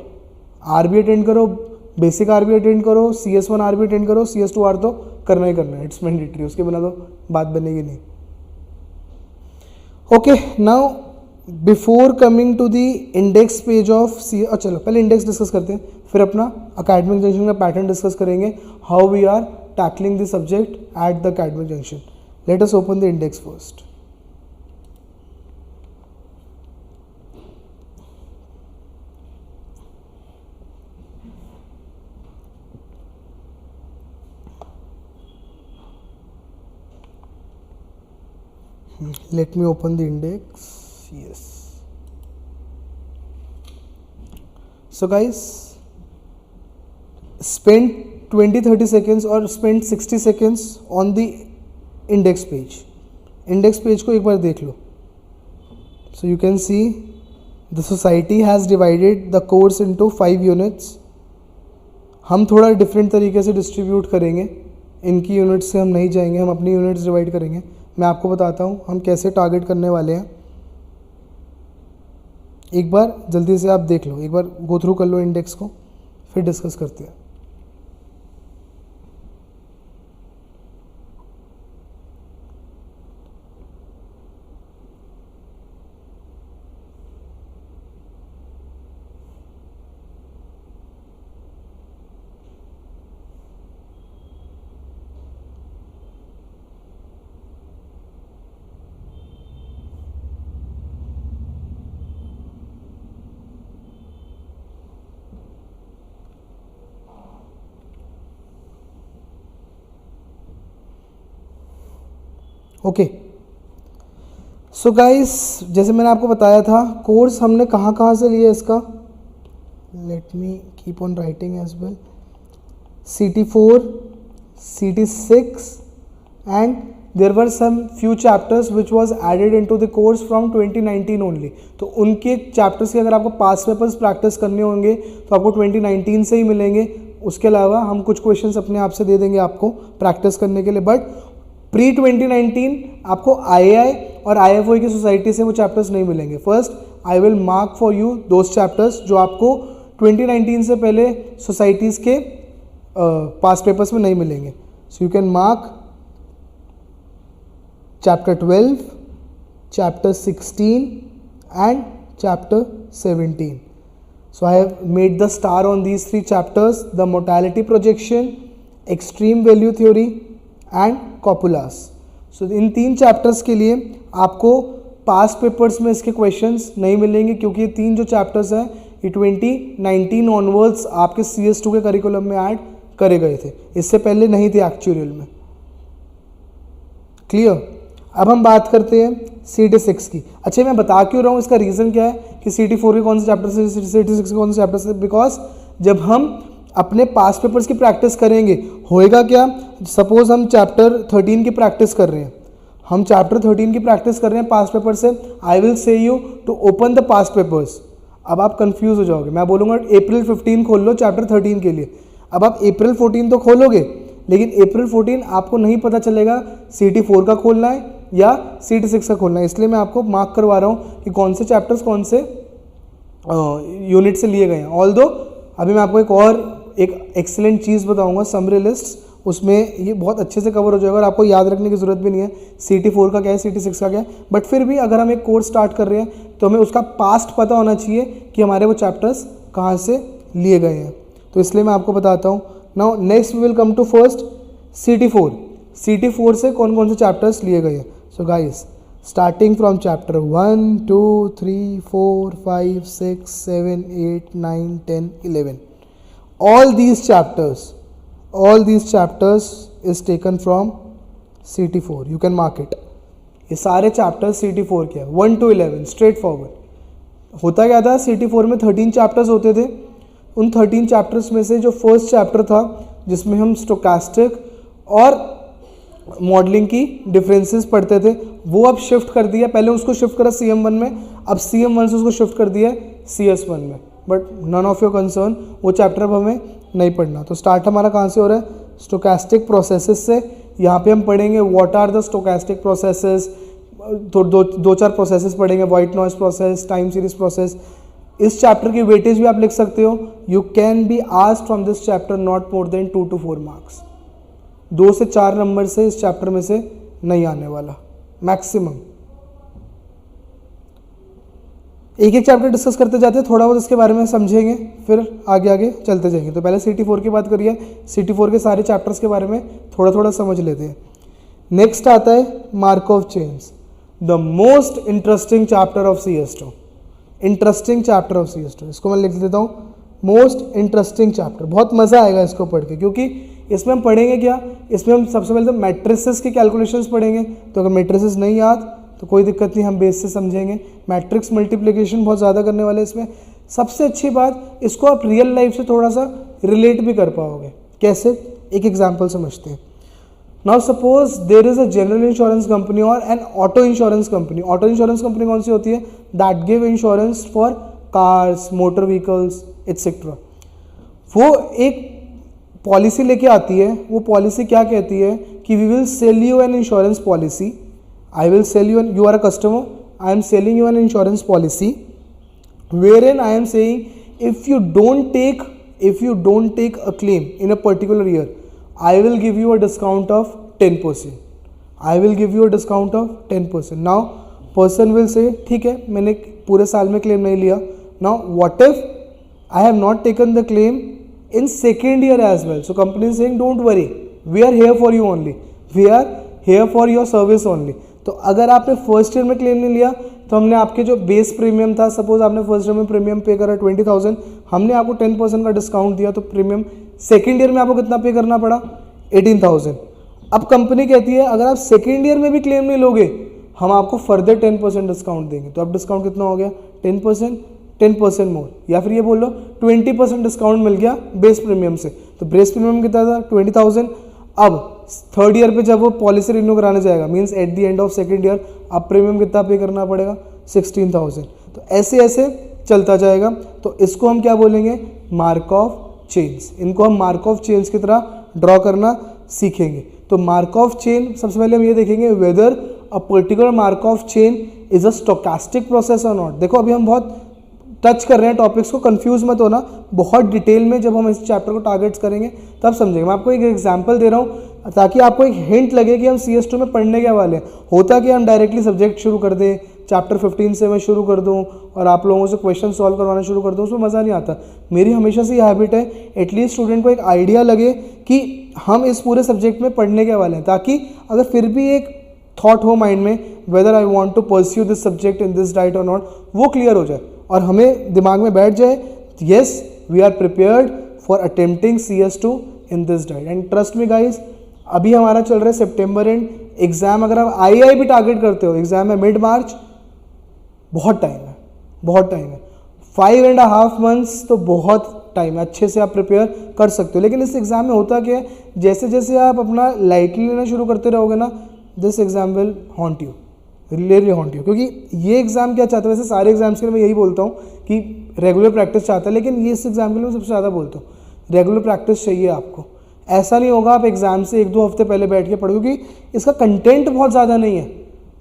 R भी अटेंड करो, बेसिक R भी अटेंड करो, CS1 R भी अटेंड करो, CS2 R तो करना ही करना है, इट्स मैंडेटरी, उसके बिना तो बात बनेगी नहीं। Okay, now before coming to the index page of चलो पहले इंडेक्स डिस्कस करते हैं, फिर अपना अकेडमिक जंक्शन का पैटर्न डिस्कस करेंगे, how we are tackling the subject at the academic junction. Let us open the index first. Let me open the index. Yes. So guys, spend 20-30 seconds or spend 60 seconds on the index page. Index page को एक बार देख लो. So you can see the society has divided the course into 5 units. हम थोड़ा different तरीके से distribute करेंगे, इनकी units से हम नहीं जाएंगे, हम अपनी यूनिट्स डिवाइड करेंगे। मैं आपको बताता हूँ हम कैसे टारगेट करने वाले हैं। एक बार जल्दी से आप देख लो, एक बार गो थ्रू कर लो इंडेक्स को, फिर डिस्कस करते हैं। ओके, सो गाइस जैसे मैंने आपको बताया था कोर्स हमने कहाँ कहाँ से लिया इसका, let me keep on writing as well. CT4, CT6 and there were some few chapters which was added into the course from 2019 only. तो उनके चैप्टर्स के अगर आपको पास पेपर्स प्रैक्टिस करने होंगे तो आपको 2019 से ही मिलेंगे। उसके अलावा हम कुछ क्वेश्चंस अपने आप से दे देंगे आपको प्रैक्टिस करने के लिए, बट प्री 2019 आपको IAI और IFOI की सोसाइटी से वो चैप्टर्स नहीं मिलेंगे। First I will mark for you those chapters जो आपको 2019 से पहले सोसाइटीज़ के पास पेपर्स में नहीं मिलेंगे। सो you can mark chapter 12, chapter 16 and chapter 17. So I have made the star on these 3 chapters: the mortality projection, extreme value theory and copulas. So in 3 chapters के लिए आपको पास पेपर्स में इसके क्वेश्चंस नहीं मिलेंगे, क्योंकि ये 3 जो चैप्टर्स हैं ये 2019 ऑनवर्ड्स आपके CS2 के करिकुलम में ऐड करे गए थे, इससे पहले नहीं थे एक्चुअल में। क्लियर? अब हम बात करते हैं CT6 की। अच्छा, मैं बता क्यों रहा हूँ, इसका रीज़न क्या है कि CT4 के कौन से चैप्टर से, CT6 के कौन से चैप्टर से? बिकॉज जब हम अपने पास पेपर्स की प्रैक्टिस करेंगे होएगा क्या, सपोज हम चैप्टर 13 की प्रैक्टिस कर रहे हैं, हम चैप्टर 13 की प्रैक्टिस कर रहे हैं पास पेपर से, I will say you to open the pass papers. अब आप कंफ्यूज हो जाओगे, मैं बोलूँगा April 15 खोल लो चैप्टर 13 के लिए। अब आप April 14 तो खोलोगे, लेकिन April 14 आपको नहीं पता चलेगा CT4 का खोलना है या CT6 का खोलना है। इसलिए मैं आपको मार्क करवा रहा हूँ कि कौन से चैप्टर्स कौन से यूनिट से लिए गए हैं। ऑल्दो अभी मैं आपको एक एक्सीलेंट चीज़ बताऊंगा, समरी लिस्ट, उसमें ये बहुत अच्छे से कवर हो जाएगा और आपको याद रखने की ज़रूरत भी नहीं है CT4 का क्या है, CT6 का क्या है। बट फिर भी अगर हम एक कोर्स स्टार्ट कर रहे हैं तो हमें उसका पास्ट पता होना चाहिए कि हमारे वो चैप्टर्स कहाँ से लिए गए हैं, तो इसलिए मैं आपको बताता हूँ। Now next we will come to first CT4 से कौन कौन से चैप्टर्स लिए गए हैं। So guys, starting from chapter 1, 2, 3, 4, 5, 6, 7, 8, 9, 10, 11. All these chapters is taken from CT4. You can mark it. ये सारे चैप्टर्स CT4 के हैं, 1 to 11 स्ट्रेट फॉरवर्ड। होता क्या था, CT4 में 13 चैप्टर्स होते थे। उन 13 चैप्टर्स में से जो फर्स्ट चैप्टर था जिसमें हम स्टोकास्टिक और मॉडलिंग की डिफरेंसेस पढ़ते थे, वो अब शिफ्ट कर दिया। पहले उसको शिफ्ट करा CM1 में, अब CM1 से उसको शिफ्ट कर दिया CS1 में। But none of your concern, वो चैप्टर अब हमें नहीं पढ़ना। तो स्टार्ट हमारा कहाँ से हो रहा है, स्टोकास्टिक प्रोसेसेस से। यहाँ पे हम पढ़ेंगे what are the stochastic processes, तो दो चार प्रोसेसेस पढ़ेंगे, white noise process, time series process. इस चैप्टर की वेटेज भी आप लिख सकते हो। You can be asked from this chapter not more than 2 to 4 marks. 2 से 4 नंबर से इस चैप्टर में से नहीं आने वाला मैक्सिमम। एक एक चैप्टर डिस्कस करते जाते हैं, थोड़ा बहुत इसके बारे में समझेंगे, फिर आगे आगे चलते जाएंगे। तो पहले CT4 की बात करिए, CT4 के सारे चैप्टर्स के बारे में थोड़ा थोड़ा समझ लेते हैं। नेक्स्ट आता है Markov chains, the most interesting chapter of CS2। Interesting chapter of CS2, इसको मैं लिख देता हूँ, मोस्ट इंटरेस्टिंग चैप्टर। बहुत मज़ा आएगा इसको पढ़ के, क्योंकि इसमें हम पढ़ेंगे क्या, इसमें हम सबसे पहले तो मैट्रिसेस की कैलकुलेशंस पढ़ेंगे। तो अगर मैट्रिसेस नहीं याद तो कोई दिक्कत नहीं, हम बेस से समझेंगे। मैट्रिक्स मल्टीप्लिकेशन बहुत ज़्यादा करने वाले इसमें। सबसे अच्छी बात, इसको आप रियल लाइफ से थोड़ा सा रिलेट भी कर पाओगे। कैसे, एक एग्जाम्पल समझते हैं। Now suppose there is a general insurance company और an auto insurance company. Auto insurance company कौन सी होती है, that give insurance for cars, motor vehicles etcetera. वो एक पॉलिसी लेके आती है। वो पॉलिसी क्या कहती है कि we will sell you an insurance policy, I will sell you an, you are a customer, I am selling you an insurance policy where an I am saying if you don't take a claim in a particular year, I will give you a discount of 10%. I will give you a discount of 10%. Now person will say ठीक है, मैंने पूरे साल में claim नहीं लिया. Now what if I have not taken the claim in second year as well? So company is saying don't worry, we are here for you only. We are here for your service only. तो अगर आपने first year में claim नहीं लिया तो हमने आपके जो बेस प्रीमियम था, सपोज आपने फर्स्ट ईयर में प्रीमियम पे करा 20,000, हमने आपको 10% का डिस्काउंट दिया, तो प्रीमियम सेकेंड ईयर में आपको कितना पे करना पड़ा, 18,000. अब कंपनी कहती है अगर आप सेकेंड ईयर में भी क्लेम नहीं लोगे हम आपको फर्दर 10% डिस्काउंट देंगे. तो अब डिस्काउंट कितना हो गया, 10% मोर, या फिर ये बोल लो 20% डिस्काउंट मिल गया बेस प्रीमियम से. तो बेस प्रीमियम कितना था, 20,000. अब थर्ड ईयर पे जब वो पॉलिसी रिन्यू कराने जाएगा, means at the end of second year, अब प्रीमियम कितना पे करना पड़ेगा, 16,000. तो ऐसे ऐसे चलता जाएगा. तो इसको हम क्या बोलेंगे, मार्कऑफ चेन्स. इनको हम मार्कऑफ चेन्स की तरह ड्रॉ करना सीखेंगे. तो मार्कऑफ चेन, सबसे पहले हम ये देखेंगे whether a particular Markov chain is a stochastic process और नॉट. देखो अभी हम बहुत टच कर रहे हैं टॉपिक्स को, कंफ्यूज मत होना. बहुत डिटेल में जब हम इस चैप्टर को टारगेट्स करेंगे तब समझेंगे. मैं आपको एक एग्जांपल दे रहा हूँ ताकि आपको एक हिंट लगे कि हम CS2 में पढ़ने के वाले हैं. होता कि हम डायरेक्टली सब्जेक्ट शुरू कर दें, चैप्टर 15 से मैं शुरू कर दूं और आप लोगों से क्वेश्चन सॉल्व करवाना शुरू कर दूं, उसमें मज़ा नहीं आता. मेरी हमेशा से ये हैबिट है एटलीस्ट स्टूडेंट को एक आइडिया लगे कि हम इस पूरे सब्जेक्ट में पढ़ने के वाले हैं, ताकि अगर फिर भी एक थॉट हो माइंड में whether I want to pursue this subject in this diet और नॉट, वो क्लियर हो जाए और हमें दिमाग में बैठ जाए yes we are prepared for attempting CS2 in this diet. And trust me guys, अभी हमारा चल रहा है सितंबर एंड एग्जाम. अगर आप आई भी टारगेट करते हो, एग्जाम है मिड मार्च, बहुत टाइम है, बहुत टाइम है. 5.5 months तो बहुत टाइम है, अच्छे से आप प्रिपेयर कर सकते हो. लेकिन इस एग्जाम में होता क्या है, जैसे जैसे आप अपना लाइटली लेना शुरू करते रहोगे ना, this exam will haunt you, really haunt you. क्योंकि ये एग्जाम क्या चाहता है, वैसे सारे एग्जाम्स के लिए मैं यही बोलता हूँ कि रेगुलर प्रैक्टिस चाहता है, लेकिन ये इस एग्जाम के लिए मैं सबसे ज़्यादा बोलता हूँ रेगुलर प्रैक्टिस चाहिए आपको. ऐसा नहीं होगा आप एग्जाम से 1-2 हफ्ते पहले बैठ के पढ़ो, क्योंकि इसका कंटेंट बहुत ज़्यादा नहीं है.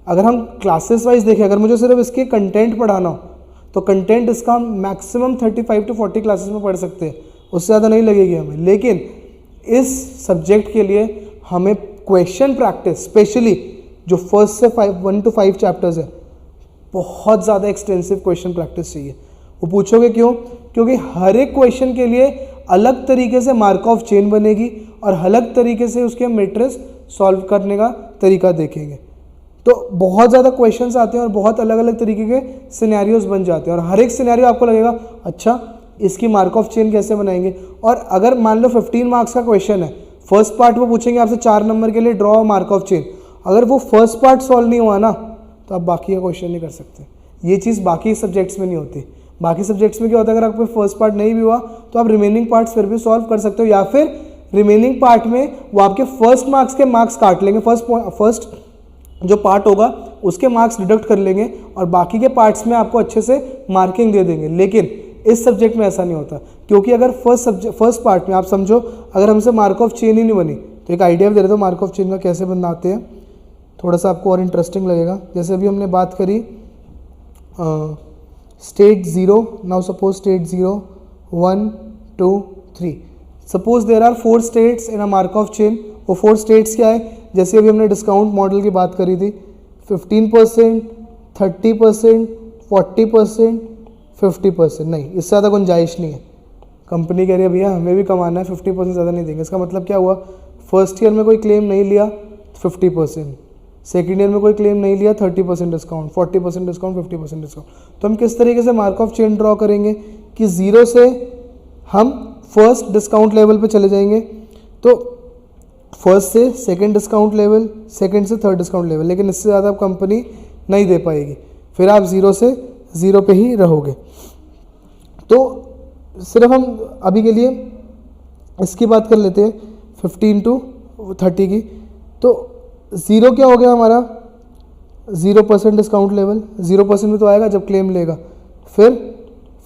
अगर हम क्लासेस वाइज देखें, अगर मुझे सिर्फ इसके कंटेंट पढ़ाना हो तो कंटेंट इसका हम मैक्सिमम 35 to 40 क्लासेस में पढ़ सकते हैं, उससे ज़्यादा नहीं लगेगी हमें। लेकिन इस सब्जेक्ट के लिए हमें क्वेश्चन प्रैक्टिस, स्पेशली जो फर्स्ट से 1 to 5 चैप्टर्स है, बहुत ज़्यादा एक्सटेंसिव क्वेश्चन प्रैक्टिस चाहिए। वो पूछोगे क्यों? क्योंकि हर एक क्वेश्चन के लिए अलग तरीके से मार्क ऑफ चेन बनेगी और अलग तरीके से उसके मैट्रिक्स सॉल्व करने का तरीका देखेंगे। तो बहुत ज़्यादा क्वेश्चंस आते हैं और बहुत अलग अलग तरीके के सिनेरियोज बन जाते हैं, और हर एक सिनेरियो आपको लगेगा अच्छा इसकी मार्क ऑफ चेन कैसे बनाएंगे। और अगर मान लो 15 मार्क्स का क्वेश्चन है, फर्स्ट पार्ट वो पूछेंगे आपसे 4 नंबर के लिए ड्रॉ मार्क ऑफ चेन, अगर वो फर्स्ट पार्ट सॉल्व नहीं हुआ ना तो आप बाकी का क्वेश्चन नहीं कर सकते। ये चीज़ बाकी सब्जेक्ट्स में नहीं होती। बाकी सब्जेक्ट्स में क्या होता है, अगर आपको फर्स्ट पार्ट नहीं भी हुआ तो आप रिमेनिंग पार्ट्स फिर भी सॉल्व कर सकते हो, या फिर रिमेनिंग पार्ट में वो आपके फर्स्ट मार्क्स के मार्क्स काट लेंगे, फर्स्ट जो पार्ट होगा उसके मार्क्स डिडक्ट कर लेंगे और बाकी के पार्ट्स में आपको अच्छे से मार्किंग दे देंगे। लेकिन इस सब्जेक्ट में ऐसा नहीं होता, क्योंकि अगर फर्स्ट पार्ट में आप समझो अगर हमसे मार्क ऑफ चेन ही नहीं बनी, तो एक आइडिया भी दे रहे थे मार्क ऑफ चेन का कैसे बनाते हैं, थोड़ा सा आपको और इंटरेस्टिंग लगेगा। जैसे अभी हमने बात करी state 0, now suppose state 0 1 2 3, suppose there are 4 states in a mark of chain. वो 4 स्टेट्स क्या है, जैसे अभी हमने डिस्काउंट मॉडल की बात करी थी, 15%, 30%, 40%, 50%, नहीं इससे ज़्यादा गुंजाइश नहीं है। कंपनी कह रही है भैया हमें भी कमाना है, 50% ज़्यादा नहीं देंगे। इसका मतलब क्या हुआ, फर्स्ट ईयर में कोई क्लेम नहीं लिया 50%, सेकेंड ईयर में कोई क्लेम नहीं लिया 30% डिस्काउंट, 40% डिस्काउंट, 50% डिस्काउंट। तो हम किस तरीके से मार्क ऑफ चेन ड्रॉ करेंगे कि 0 से हम फर्स्ट डिस्काउंट लेवल पे चले जाएंगे, तो फर्स्ट से सेकंड डिस्काउंट लेवल, सेकंड से थर्ड डिस्काउंट लेवल, लेकिन इससे ज़्यादा आप कंपनी नहीं दे पाएगी, फिर आप 0 से 0 पे ही रहोगे। तो सिर्फ हम अभी के लिए इसकी बात कर लेते हैं 15 to 30 की। तो 0 क्या हो गया हमारा, 0% डिस्काउंट लेवल, 0% में तो आएगा जब क्लेम लेगा, फिर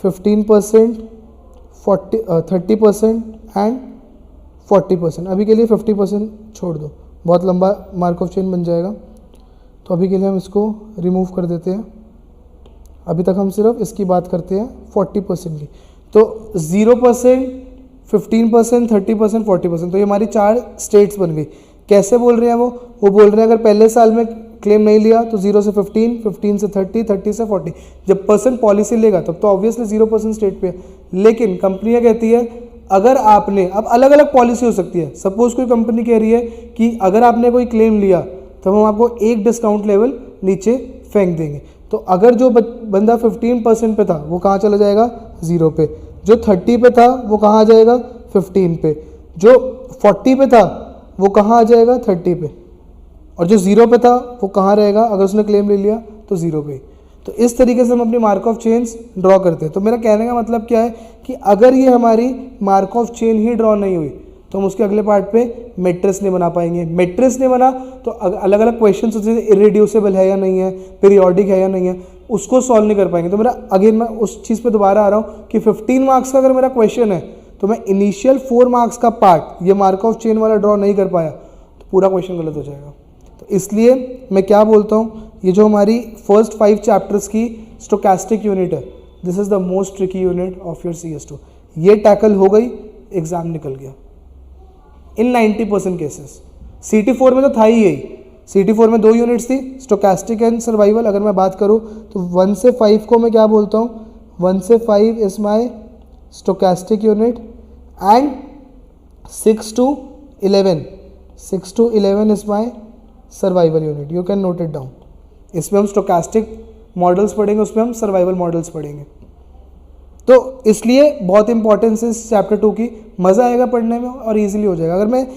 15%, 30% एंड 40%। अभी के लिए 50% छोड़ दो, बहुत लंबा मार्क ऑफ चेन बन जाएगा, तो अभी के लिए हम इसको रिमूव कर देते हैं। अभी तक हम सिर्फ इसकी बात करते हैं 40% की। तो 0%, 15%, 30%, 40%, तो ये हमारी 4 स्टेट्स बन गई। कैसे बोल रहे हैं वो बोल रहे हैं अगर पहले साल में क्लेम नहीं लिया तो 0 से 15, 15 से 30, 30 से 40, जब परसेंट पॉलिसी लेगा तब तो ऑब्वियसली 0% स्टेट पे है। लेकिन कंपनियां कहती है अगर आपने, अब अलग अलग पॉलिसी हो सकती है, सपोज कोई कंपनी कह रही है कि अगर आपने कोई क्लेम लिया तो हम आपको एक डिस्काउंट लेवल नीचे फेंक देंगे। तो अगर जो बंदा 15% पे था वो कहाँ चला जाएगा, 0 पे, जो 30 पे था वो कहाँ आ जाएगा, 15 पे, जो 40 पे था वो कहाँ आ जाएगा, 30 पे, और जो 0 पे था वो कहाँ रहेगा अगर उसने क्लेम ले लिया तो 0 पे। तो इस तरीके से हम अपनी मार्क ऑफ चेन्स ड्रॉ करते हैं। तो मेरा कहने का मतलब क्या है कि अगर ये हमारी mark of chain he draw नहीं हुई तो हम उसके अगले पार्ट पे मैट्रिक्स नहीं बना पाएंगे। मैट्रिक्स नहीं बना तो अलग अलग क्वेश्चन होते हैं, इरेड्यूसिबल है या नहीं है, पीरियोडिक है या नहीं है, उसको सॉल्व नहीं कर पाएंगे। तो मेरा अगेन मैं उस चीज़ पे दोबारा आ रहा हूँ कि 15 मार्क्स का अगर मेरा क्वेश्चन है तो मैं इनिशियल 4 मार्क्स का पार्ट ये मार्क ऑफ चेन वाला ड्रॉ नहीं कर पाया तो पूरा क्वेश्चन गलत हो जाएगा। तो इसलिए मैं क्या बोलता हूँ, ये जो हमारी फर्स्ट 5 चैप्टर्स की स्टोकेस्टिक यूनिट है, this is the most tricky unit of your CS2। ये टैकल हो गई, एग्जाम निकल गया इन 90% केसेस। CT4 में तो था ही यही, CT4 में 2 यूनिट्स थी, स्टोकेस्टिक एंड सर्वाइवल। अगर मैं बात करूँ तो 1 से 5 को मैं क्या बोलता हूँ, 1 से 5 is my stochastic unit and 6 to 11 is my survival unit. You can note it down. इसमें हम स्टोकेस्टिक मॉडल्स पढ़ेंगे, उसमें हम सर्वाइवल मॉडल्स पढ़ेंगे। तो इसलिए बहुत इंपॉर्टेंस है इस चैप्टर 2 की, मज़ा आएगा पढ़ने में और इजीली हो जाएगा। अगर मैं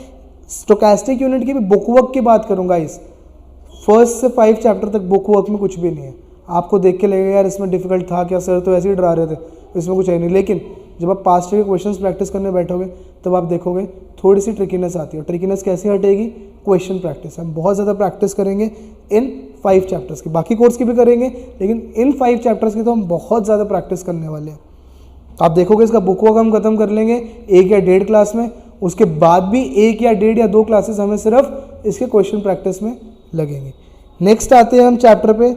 स्टोकेस्टिक यूनिट की भी बुक वर्क की बात करूँगा, इस फर्स्ट से 5 चैप्टर तक बुक वर्क में कुछ भी नहीं है। आपको देख के लगेगा यार इसमें डिफिकल्ट था क्या, सर तो ऐसे ही डरा रहे थे, इसमें कुछ है नहीं। लेकिन जब आप पास्ट के क्वेश्चंस प्रैक्टिस करने बैठोगे तब आप देखोगे थोड़ी सी ट्रिकीनेस आती है। और ट्रिकीनेस कैसे हटेगी, क्वेश्चन प्रैक्टिस। हम बहुत ज़्यादा प्रैक्टिस करेंगे इन 5 चैप्टर्स की, बाकी कोर्स की भी करेंगे लेकिन इन 5 चैप्टर्स की तो हम बहुत ज़्यादा प्रैक्टिस करने वाले हैं। आप देखोगे इसका बुक वर्क हम खत्म कर लेंगे 1 या 1.5 क्लास में, उसके बाद भी 1 या 1.5 या 2 क्लासेस हमें सिर्फ इसके क्वेश्चन प्रैक्टिस में लगेंगे। नेक्स्ट आते हैं हम चैप्टर पे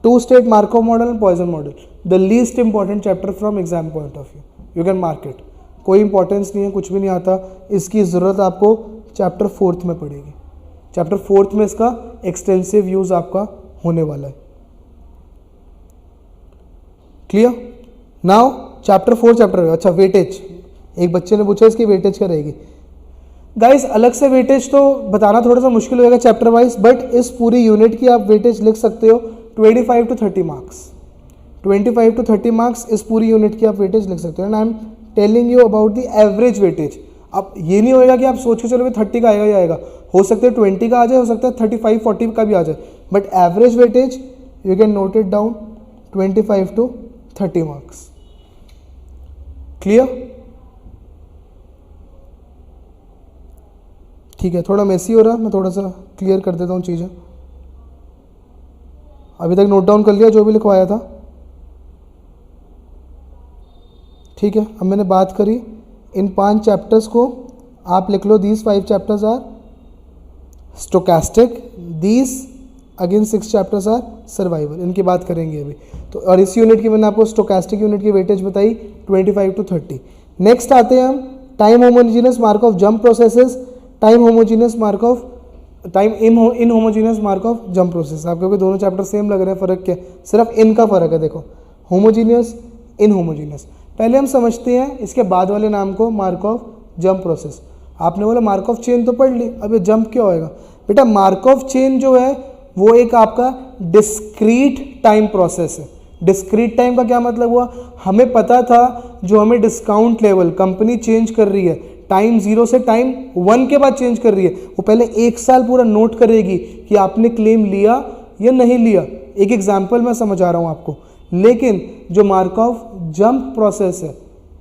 two state Markov model and Poisson model, the least important chapter from exam point of view, you can mark it, कोई इंपॉर्टेंस नहीं है, कुछ भी नहीं आता, इसकी ज़रूरत आपको चैप्टर 4th में पड़ेगी। चैप्टर 4th में इसका एक्सटेंसिव यूज़ आपका होने वाला है। क्लियर? नाउ चैप्टर 4 चैप्टर, अच्छा वेटेज, एक बच्चे ने पूछा इसकी वेटेज क्या रहेगी। गाइस अलग से वेटेज तो बताना थोड़ा सा मुश्किल हो जाएगा चैप्टर वाइज, बट इस पूरी यूनिट की आप वेटेज लिख सकते हो 25 to 30 मार्क्स, 25 to 30 मार्क्स इस पूरी यूनिट की आप वेटेज लिख सकते हो। And I am telling you about the average weightage. अब ये नहीं होएगा कि आप सोच के चलोगे 30 का आएगा ही आएगा, हो सकता है 20 का आ जाए, हो सकता है 35-40 का भी आ जाए, but average weightage you can note it down 25 to 30 marks. Clear? ठीक है, थोड़ा मेसी हो रहा है, मैं थोड़ा सा क्लियर कर देता हूँ चीज़ें। अभी तक नोट डाउन कर लिया जो भी लिखवाया था? ठीक है, अब मैंने बात करी इन 5 चैप्टर्स को आप लिख लो, these 5 chapters are stochastic, these again 6 chapters are survival, इनकी बात करेंगे अभी तो। और इस यूनिट की मैंने आपको स्टोकास्टिक यूनिट की वेटेज बताई 25 to 30। नेक्स्ट आते हैं हम time homogeneous Markov jump processes, time homogeneous Markov, time inhomogeneous Markov jump process. आप क्योंकि दोनों चैप्टर सेम लग रहे हैं, फ़र्क क्या, सिर्फ इनका फ़र्क है। देखो होमोजेनियस इनहोमोजेनियस, पहले हम समझते हैं इसके बाद वाले नाम को, मार्कऑफ जंप प्रोसेस। आपने बोला मार्कऑफ चेन तो पढ़ ली, अब ये जंप क्या होएगा बेटा? मार्कऑफ चेन जो है वो एक आपका डिस्क्रीट टाइम प्रोसेस है। डिस्क्रीट टाइम का क्या मतलब हुआ? हमें पता था जो हमें डिस्काउंट लेवल कंपनी चेंज कर रही है, टाइम 0 से टाइम 1 के बाद चेंज कर रही है, वो पहले 1 साल पूरा नोट करेगी कि आपने क्लेम लिया या नहीं लिया। एक एग्जांपल मैं समझा रहा हूँ आपको। लेकिन जो मार्कऑफ जंप प्रोसेस है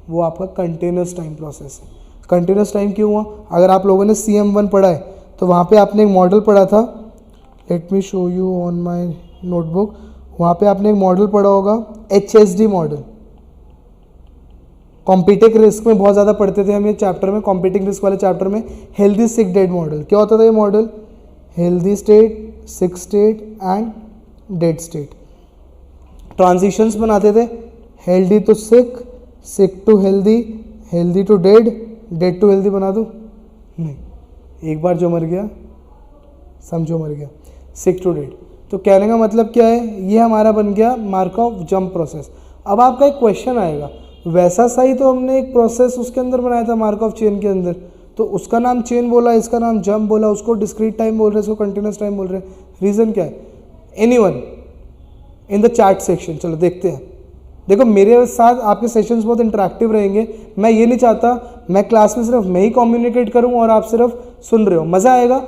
वो आपका कंटिन्यूस टाइम प्रोसेस है। कंटिन्यूस टाइम क्यों हुआ? अगर आप लोगों ने CM1 पढ़ा है तो वहाँ पे आपने एक मॉडल पढ़ा था, let me show you on my notebook, वहाँ पे आपने एक मॉडल पढ़ा होगा HSD मॉडल। कॉम्पिटिंग रिस्क में बहुत ज़्यादा पढ़ते थे हम ये चैप्टर में, कॉम्पिटिंग रिस्क वाले चैप्टर में। हेल्दी सिक डेड मॉडल क्या होता था ये model? Healthy state, sick state and dead state. Transitions बनाते थे, healthy to sick, sick to healthy, healthy to dead, dead to healthy बना दूँ? नहीं, एक बार जो मर गया समझो मर गया, सिक टू डेड। तो कहने का मतलब क्या है? ये हमारा बन गया मार्कऑफ जंप प्रोसेस। अब आपका एक क्वेश्चन आएगा, वैसा सही तो हमने एक प्रोसेस उसके अंदर बनाया था मार्कऑफ चेन के अंदर, तो उसका नाम चेन बोला, इसका नाम जंप बोला, उसको डिस्क्रीट टाइम बोल रहे हैं, इसको कंटिन्यूस टाइम बोल रहे हैं। रीज़न क्या है? Anyone in the chat section, चलो देखते हैं। देखो मेरे साथ आपके सेशंस बहुत इंटरेक्टिव रहेंगे। मैं ये नहीं चाहता मैं क्लास में सिर्फ मैं ही कम्युनिकेट करूँ और आप सिर्फ सुन रहे हो। मज़ा आएगा,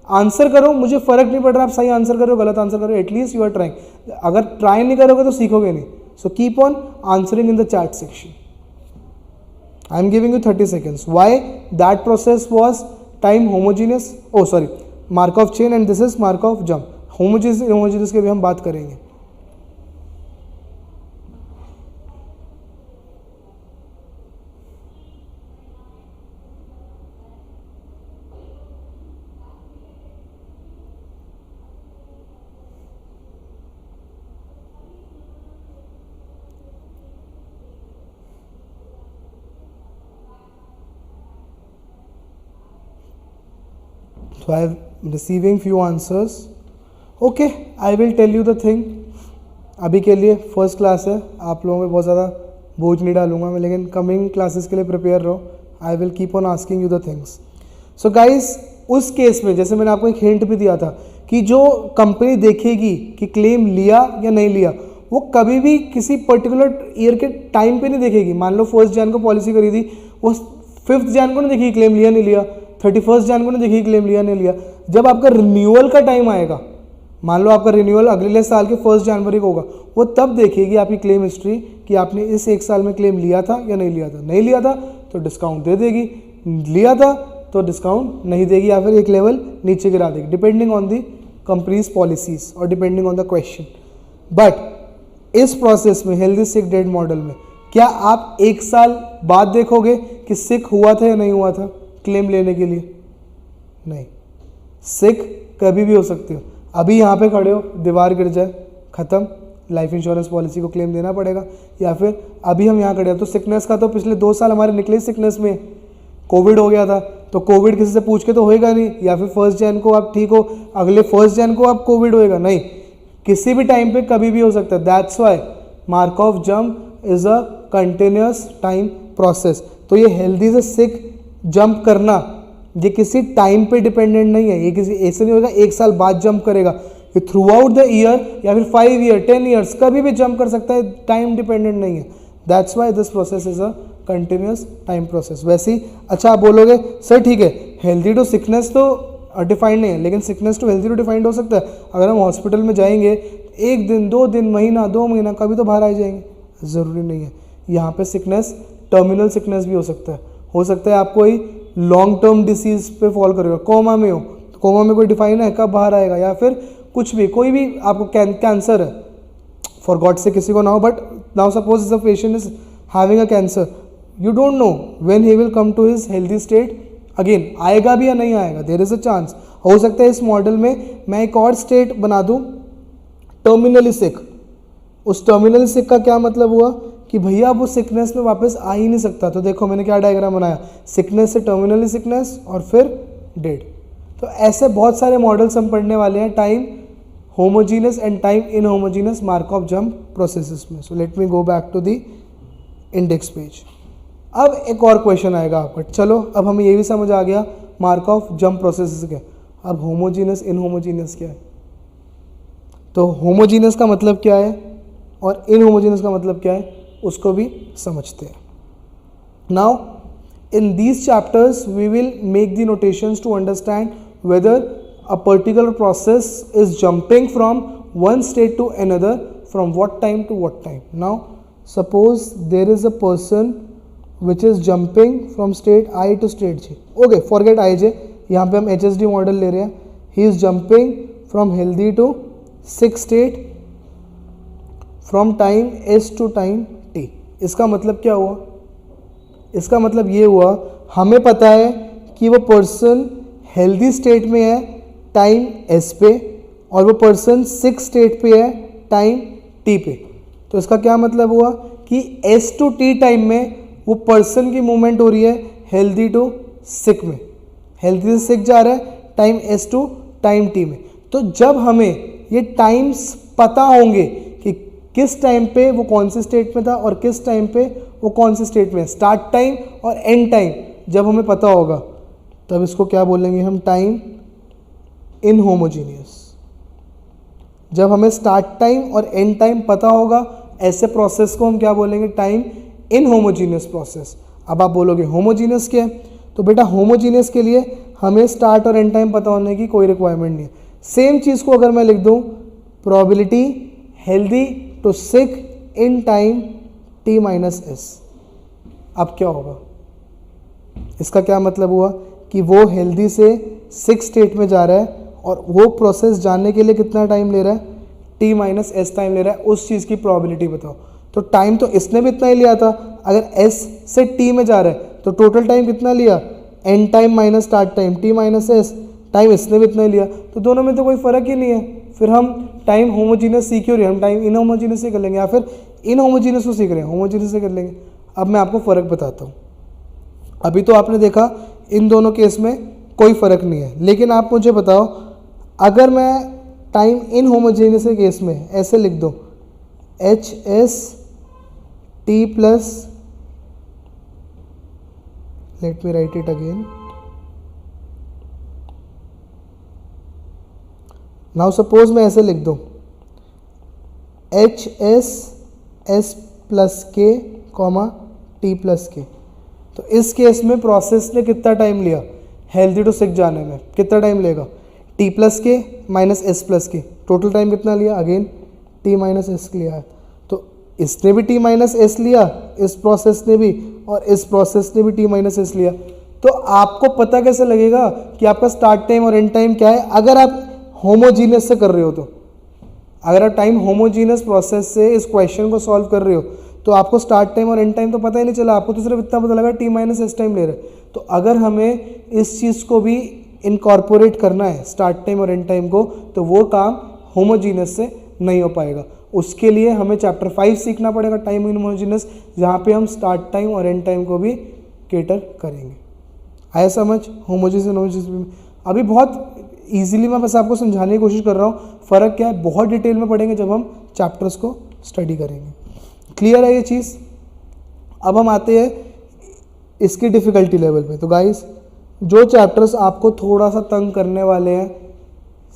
आंसर करो, मुझे फ़र्क नहीं पड़ रहा आप सही आंसर करो गलत आंसर करो, एटलीस्ट यू आर ट्राइंग। अगर ट्राई नहीं करोगे तो सीखोगे नहीं। So keep on answering in the chat section. I am giving you 30 seconds. Why that process was time homogeneous? Oh sorry, Markov chain and this is Markov jump. Homogeneous के भी हम बात करेंगे। So I am receiving few answers. Okay, I will tell you the thing. अभी के लिए first class है, आप लोगों में बहुत ज़्यादा बोझ नहीं डालूंगा मैं, लेकिन कमिंग क्लासेस के लिए प्रिपेयर रहो। I will keep on asking you the things. So guys, उस केस में जैसे मैंने आपको एक हिंट भी दिया था कि जो कंपनी देखेगी कि क्लेम लिया या नहीं लिया, वो कभी भी किसी पर्टिकुलर ईयर के टाइम पे नहीं देखेगी। मान लो 1 जनवरी को पॉलिसी करी थी, वो 5 जनवरी को नहीं देखेगी क्लेम लिया नहीं लिया, 31 जनवरी को नहीं देखेगी क्लेम लिया नहीं लिया। जब आपका रिन्यूअल का टाइम आएगा, मान लो आपका रिन्यूअल अगले साल के 1 जनवरी को होगा, वो तब देखेगी आपकी क्लेम हिस्ट्री कि आपने इस 1 साल में क्लेम लिया था या नहीं लिया था। नहीं लिया था तो डिस्काउंट दे देगी, लिया था तो डिस्काउंट नहीं देगी या फिर एक लेवल नीचे गिरा देगी, depending on the companies policies और depending on the question. But इस प्रोसेस में हेल्दी सिक डेड मॉडल में क्या आप 1 साल बाद देखोगे कि सिक हुआ था या नहीं हुआ था क्लेम लेने के लिए? नहीं, सिक कभी भी हो सकते हो। अभी यहाँ पे खड़े हो, दीवार गिर जाए, ख़त्म, लाइफ इंश्योरेंस पॉलिसी को क्लेम देना पड़ेगा। या फिर अभी हम यहाँ खड़े हैं तो सिकनेस का तो पिछले 2 साल हमारे निकले सिकनेस में, कोविड हो गया था, तो कोविड किसी से पूछ के तो होएगा नहीं, या फिर 1 जन को आप ठीक हो, अगले 1 जन को आप कोविड होएगा, नहीं, किसी भी टाइम पे कभी भी हो सकता है। That's why Markov jump is a continuous time process. तो ये हेल्दी से सिक जंप करना ये किसी टाइम पे डिपेंडेंट नहीं है, ये किसी ऐसे नहीं होगा 1 साल बाद जंप करेगा, ये थ्रू आउट द ईयर या फिर 5 ईयर 10 ईयर्स कभी भी जंप कर सकता है, टाइम डिपेंडेंट नहीं है। That's why this process is a continuous time process. वैसे ही अच्छा आप बोलोगे सर ठीक है हेल्दी टू सिकनेस तो डिफाइंड नहीं है, लेकिन sickness to healthy to defined हो सकता है। अगर हम हॉस्पिटल में जाएंगे 1 दिन 2 दिन महीना 2 महीना कभी तो बाहर आ जाएंगे, ज़रूरी नहीं है। यहाँ पे सिकनेस टर्मिनल सिकनेस भी हो सकता है आप कोई लॉन्ग टर्म डिसीज पे फॉल करेगा, कोमा में हो तो कोमा में कोई डिफाइन है कब बाहर आएगा, या फिर कुछ भी कोई भी आपको कैंसर है, फॉर गॉड से किसी को ना हो, but now suppose is a patient is having a cancer, you don't know when he will come to his healthy state again, आएगा भी या नहीं आएगा, देयर इज अ चांस। हो सकता है इस मॉडल में मैं एक और स्टेट बना दूं टर्मिनली सिक। उस टर्मिनली सिक का क्या मतलब हुआ कि भैया वो सिकनेस में वापस आ ही नहीं सकता। तो देखो मैंने क्या डायग्राम बनाया, सिकनेस से टर्मिनली सिकनेस और फिर डेड। तो ऐसे बहुत सारे मॉडल्स हम पढ़ने वाले हैं time homogeneous and time inhomogeneous Markov jump processes में। So let me go back to the index page. अब एक और क्वेश्चन आएगा आपका, चलो अब हमें ये भी समझ आ गया मार्कऑफ जंप प्रोसेसेस क्या। अब होमोजीनियस इनहोमोजीनियस क्या है, तो होमोजीनियस का मतलब क्या है और इनहोमोजीनियस का मतलब क्या है उसको भी समझते हैं। Now in these chapters we will make the notations to understand whether a particular process is jumping from one state to another from what time to what time. Now suppose there is a person which is jumping from state I to state J. Okay, forget I J, यहाँ पे हम HSD model ले रहे हैं। He is jumping from healthy to sick state from time S to time T. इसका मतलब क्या हुआ, इसका मतलब ये हुआ हमें पता है कि वो पर्सन हेल्दी स्टेट में है टाइम एस पे और वो पर्सन सिक स्टेट पे है टाइम टी पे। तो इसका क्या मतलब हुआ कि एस टू टी टाइम में वो पर्सन की मूवमेंट हो रही है हेल्दी टू सिक में, हेल्दी से सिक जा रहा है time s to time t में। तो जब हमें ये टाइम्स पता होंगे कि किस टाइम पे वो कौन से स्टेट में था और किस टाइम पे वो कौन से स्टेट में, स्टार्ट टाइम और एंड टाइम जब हमें पता होगा तब इसको क्या बोलेंगे हम, टाइम इनहोमोजीनियस। जब हमें स्टार्ट टाइम और एंड टाइम पता होगा ऐसे प्रोसेस को हम क्या बोलेंगे, टाइम इनहोमोजीनियस प्रोसेस। अब आप बोलोगे होमोजीनियस क्या है, तो बेटा होमोजीनियस के लिए हमें स्टार्ट और एंड टाइम पता होने की कोई रिक्वायरमेंट नहीं है। सेम चीज़ को अगर मैं लिख दूँ probability healthy to sick in time t minus s, अब क्या होगा, इसका क्या मतलब हुआ कि वो हेल्दी से सिक स्टेट में जा रहा है और वो प्रोसेस जानने के लिए कितना टाइम ले रहा है, टी माइनस एस टाइम ले रहा है। उस चीज़ की प्रोबेबिलिटी बताओ। तो टाइम तो इसने भी इतना ही लिया था, अगर एस से टी में जा रहा है तो टोटल टाइम कितना लिया, and time minus start time t minus S, time इसने भी इतना ही लिया। तो दोनों में तो कोई फ़र्क ही नहीं है। फिर हम टाइम होमोजीनियस सीख क्यों रहे, हम टाइम इनहोमोजीनियस से कर लेंगे, या फिर इनहोमोजीनियस को सीख रहे हैं होमोजीनियस से कर लेंगे। अब मैं आपको फ़र्क बताता हूँ। अभी तो आपने देखा इन दोनों केस में कोई फ़र्क नहीं है, लेकिन आप मुझे बताओ अगर मैं टाइम इनहोमोजीनियस के केस में ऐसे लिख दूँ H S T plus, let me right it again. Now suppose मैं ऐसे लिख दूँ एच एस एस प्लस के कॉमा टी प्लस के। तो इस केस में प्रोसेस ने कितना टाइम लिया, हेल्दी टू सिक जाने में कितना टाइम लेगा, टी प्लस के माइनस एस प्लस के, टोटल टाइम कितना लिया, अगेन टी माइनस एस लिया है। तो इसने भी टी माइनस एस लिया, इस प्रोसेस ने भी, और इस प्रोसेस ने भी टी माइनस एस लिया। तो आपको पता कैसे लगेगा कि आपका स्टार्ट टाइम और एंड टाइम क्या है, अगर आप होमोजीनियस से कर रहे हो। तो अगर आप टाइम होमोजीनियस प्रोसेस से इस क्वेश्चन को सॉल्व कर रहे हो तो आपको स्टार्ट टाइम और एंड टाइम तो पता ही नहीं चला, आपको तो सिर्फ इतना पता लगा टी माइनस एस टाइम ले रहे। तो अगर हमें इस चीज़ को भी इनकॉर्पोरेट करना है स्टार्ट टाइम और एंड टाइम को, तो वो काम होमोजीनियस से नहीं हो पाएगा। उसके लिए हमें चैप्टर 5 सीखना पड़ेगा, टाइम इन होमोजेनस, जहाँ पे हम स्टार्ट टाइम और एंड टाइम को भी केटर करेंगे। आया समझ? होमोजेनस अभी बहुत इजीली मैं बस आपको समझाने की कोशिश कर रहा हूँ। फ़र्क क्या है, बहुत डिटेल में पढ़ेंगे जब हम चैप्टर्स को स्टडी करेंगे। क्लियर है ये चीज़? अब हम आते हैं इसकी डिफ़िकल्टी लेवल पे। तो गाइस, जो चैप्टर्स आपको थोड़ा सा तंग करने वाले हैं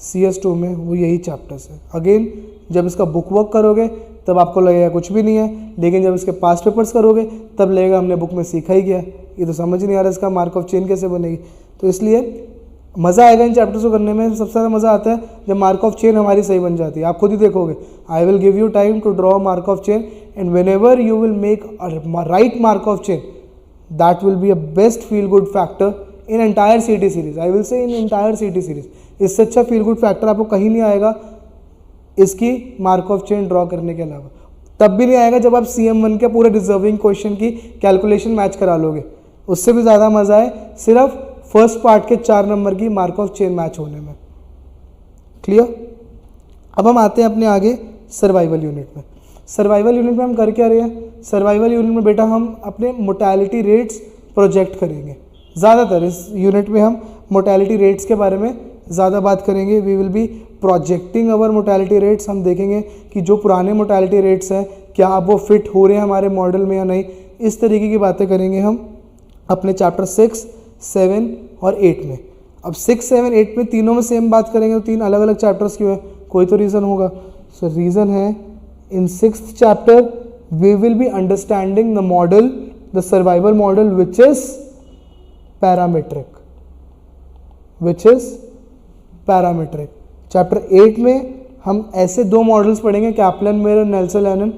CS2 में, वो यही चैप्टर्स है। अगेन, जब इसका बुक वर्क करोगे तब आपको लगेगा कुछ भी नहीं है, लेकिन जब इसके पास्ट पेपर्स करोगे तब लगेगा हमने बुक में सीखा ही क्या, ये तो समझ नहीं आ रहा इसका मार्क ऑफ चेन कैसे बनेगी। तो इसलिए मज़ा आएगा इन चैप्टर्स को करने में। सबसे ज़्यादा मज़ा आता है जब मार्क ऑफ चेन हमारी सही बन जाती है। आप खुद ही देखोगे, I will give you time to draw mark of chain and whenever you will make right mark of chain, that will be a best feel good factor in entire CT series. I will say in entire CT series. इससे अच्छा feel good factor आपको कहीं नहीं आएगा इसकी mark of chain draw करने के अलावा। तब भी नहीं आएगा जब आप CM1 के पूरे डिजर्विंग क्वेश्चन की कैलकुलेशन मैच करा लोगे। उससे भी ज़्यादा मज़ा है सिर्फ फर्स्ट पार्ट के 4 नंबर की मार्क ऑफ चेन मैच होने में। क्लियर? अब हम आते हैं अपने आगे सर्वाइवल यूनिट में। सर्वाइवल यूनिट में हम कर क्या रहे हैं? सर्वाइवल यूनिट में बेटा हम अपने मोर्टेलिटी रेट्स प्रोजेक्ट करेंगे। ज़्यादातर इस यूनिट में हम मोर्टेलिटी रेट्स के बारे में ज़्यादा बात करेंगे। We will be projecting our mortality rates. हम देखेंगे कि जो पुराने मोर्टेलिटी रेट्स हैं क्या अब वो फिट हो रहे हैं हमारे मॉडल में या नहीं। इस तरीके की बातें करेंगे हम अपने चैप्टर 6, 7 और 8 में। अब 6, 7, 8 में तीनों में सेम बात करेंगे, तो 3 अलग अलग चैप्टर्स क्यों है? कोई तो रीज़न होगा। सो रीज़न है, in 6th chapter we will be understanding the model, the survival model which is parametric, chapter 8 में हम ऐसे 2 मॉडल्स पढ़ेंगे, कैपलन मेयर, नेल्सन लेनन,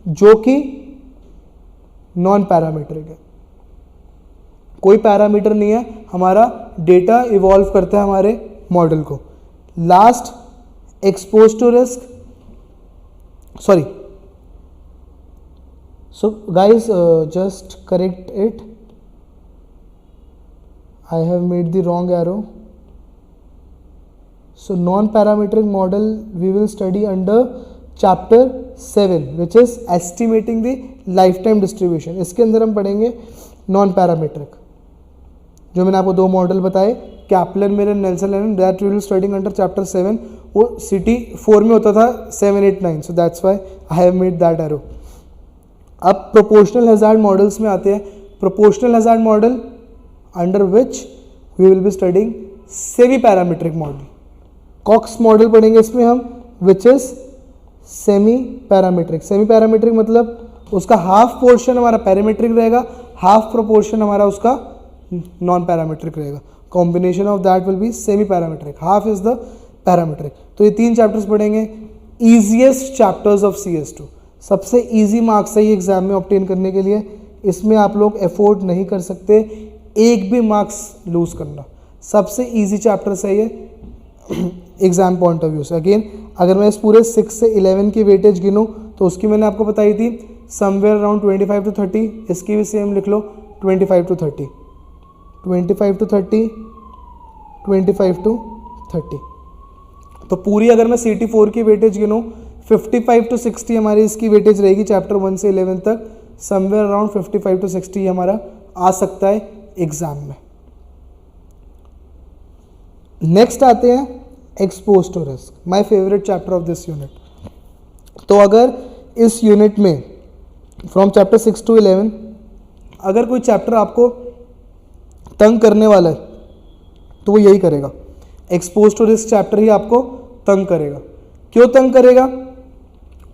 जो कि नॉन पैरामीट्रिक है। कोई पैरामीटर नहीं है, हमारा डेटा इवॉल्व करता है हमारे मॉडल को। Last, expose to risk, sorry, so guys just correct it, I have made the wrong arrow. So non-parametric model we will study under chapter 7, which is estimating the lifetime distribution. इसके अंदर हम पढ़ेंगे non-parametric, जो मैंने आपको 2 model बताए, Kaplan Meier, Nelson लेनन, that we will studying under chapter 7। वो CT 4 में होता था 7, 8, 9, so that's why I have made that arrow. अब प्रोपोर्शनल हैजार्ड मॉडल्स में आते हैं। Proportional hazard model under which we will be studying semi parametric model. Cox model पढ़ेंगे इसमें हम, which is semi parametric. Semi parametric मतलब उसका half portion हमारा पैरामीट्रिक रहेगा, हाफ प्रोपोर्शन हमारा उसका नॉन पैरामीट्रिक रहेगा। Combination of that will be semi parametric, half is the parametric. तो ये 3 चैप्टर्स पढ़ेंगे। ईजिएस्ट चैप्टर्स ऑफ CS2, सबसे ईजी मार्क्स है ये एग्जाम में ऑब्टेन करने के लिए। इसमें आप लोग एफोर्ड नहीं कर सकते एक भी मार्क्स लूज करना। सबसे इजी चैप्टर्स है ये एग्जाम पॉइंट ऑफ व्यू से। अगेन, अगर मैं इस पूरे 6 से 11 की वेटेज गिनूँ तो उसकी मैंने आपको बताई थी समवेयर अराउंड 25 to 30। इसकी भी सेम लिख लो, 25 to 30, 25 to 30, 25 to 30। तो पूरी अगर मैं CT4 की वेटेज गिनूँ, 55 to 60 हमारी इसकी वेटेज रहेगी चैप्टर 1 से 11 तक। समवेयर अराउंड 55 to 60 हमारा आ सकता है एग्जाम में। नेक्स्ट आते हैं expose to risk, my favourite chapter of this unit. तो अगर इस यूनिट में फ्रॉम चैप्टर 6 to 11 अगर कोई चैप्टर आपको तंग करने वाला है तो वो यही करेगा, एक्सपोज टू रिस्क चैप्टर ही आपको तंग करेगा। क्यों तंग करेगा?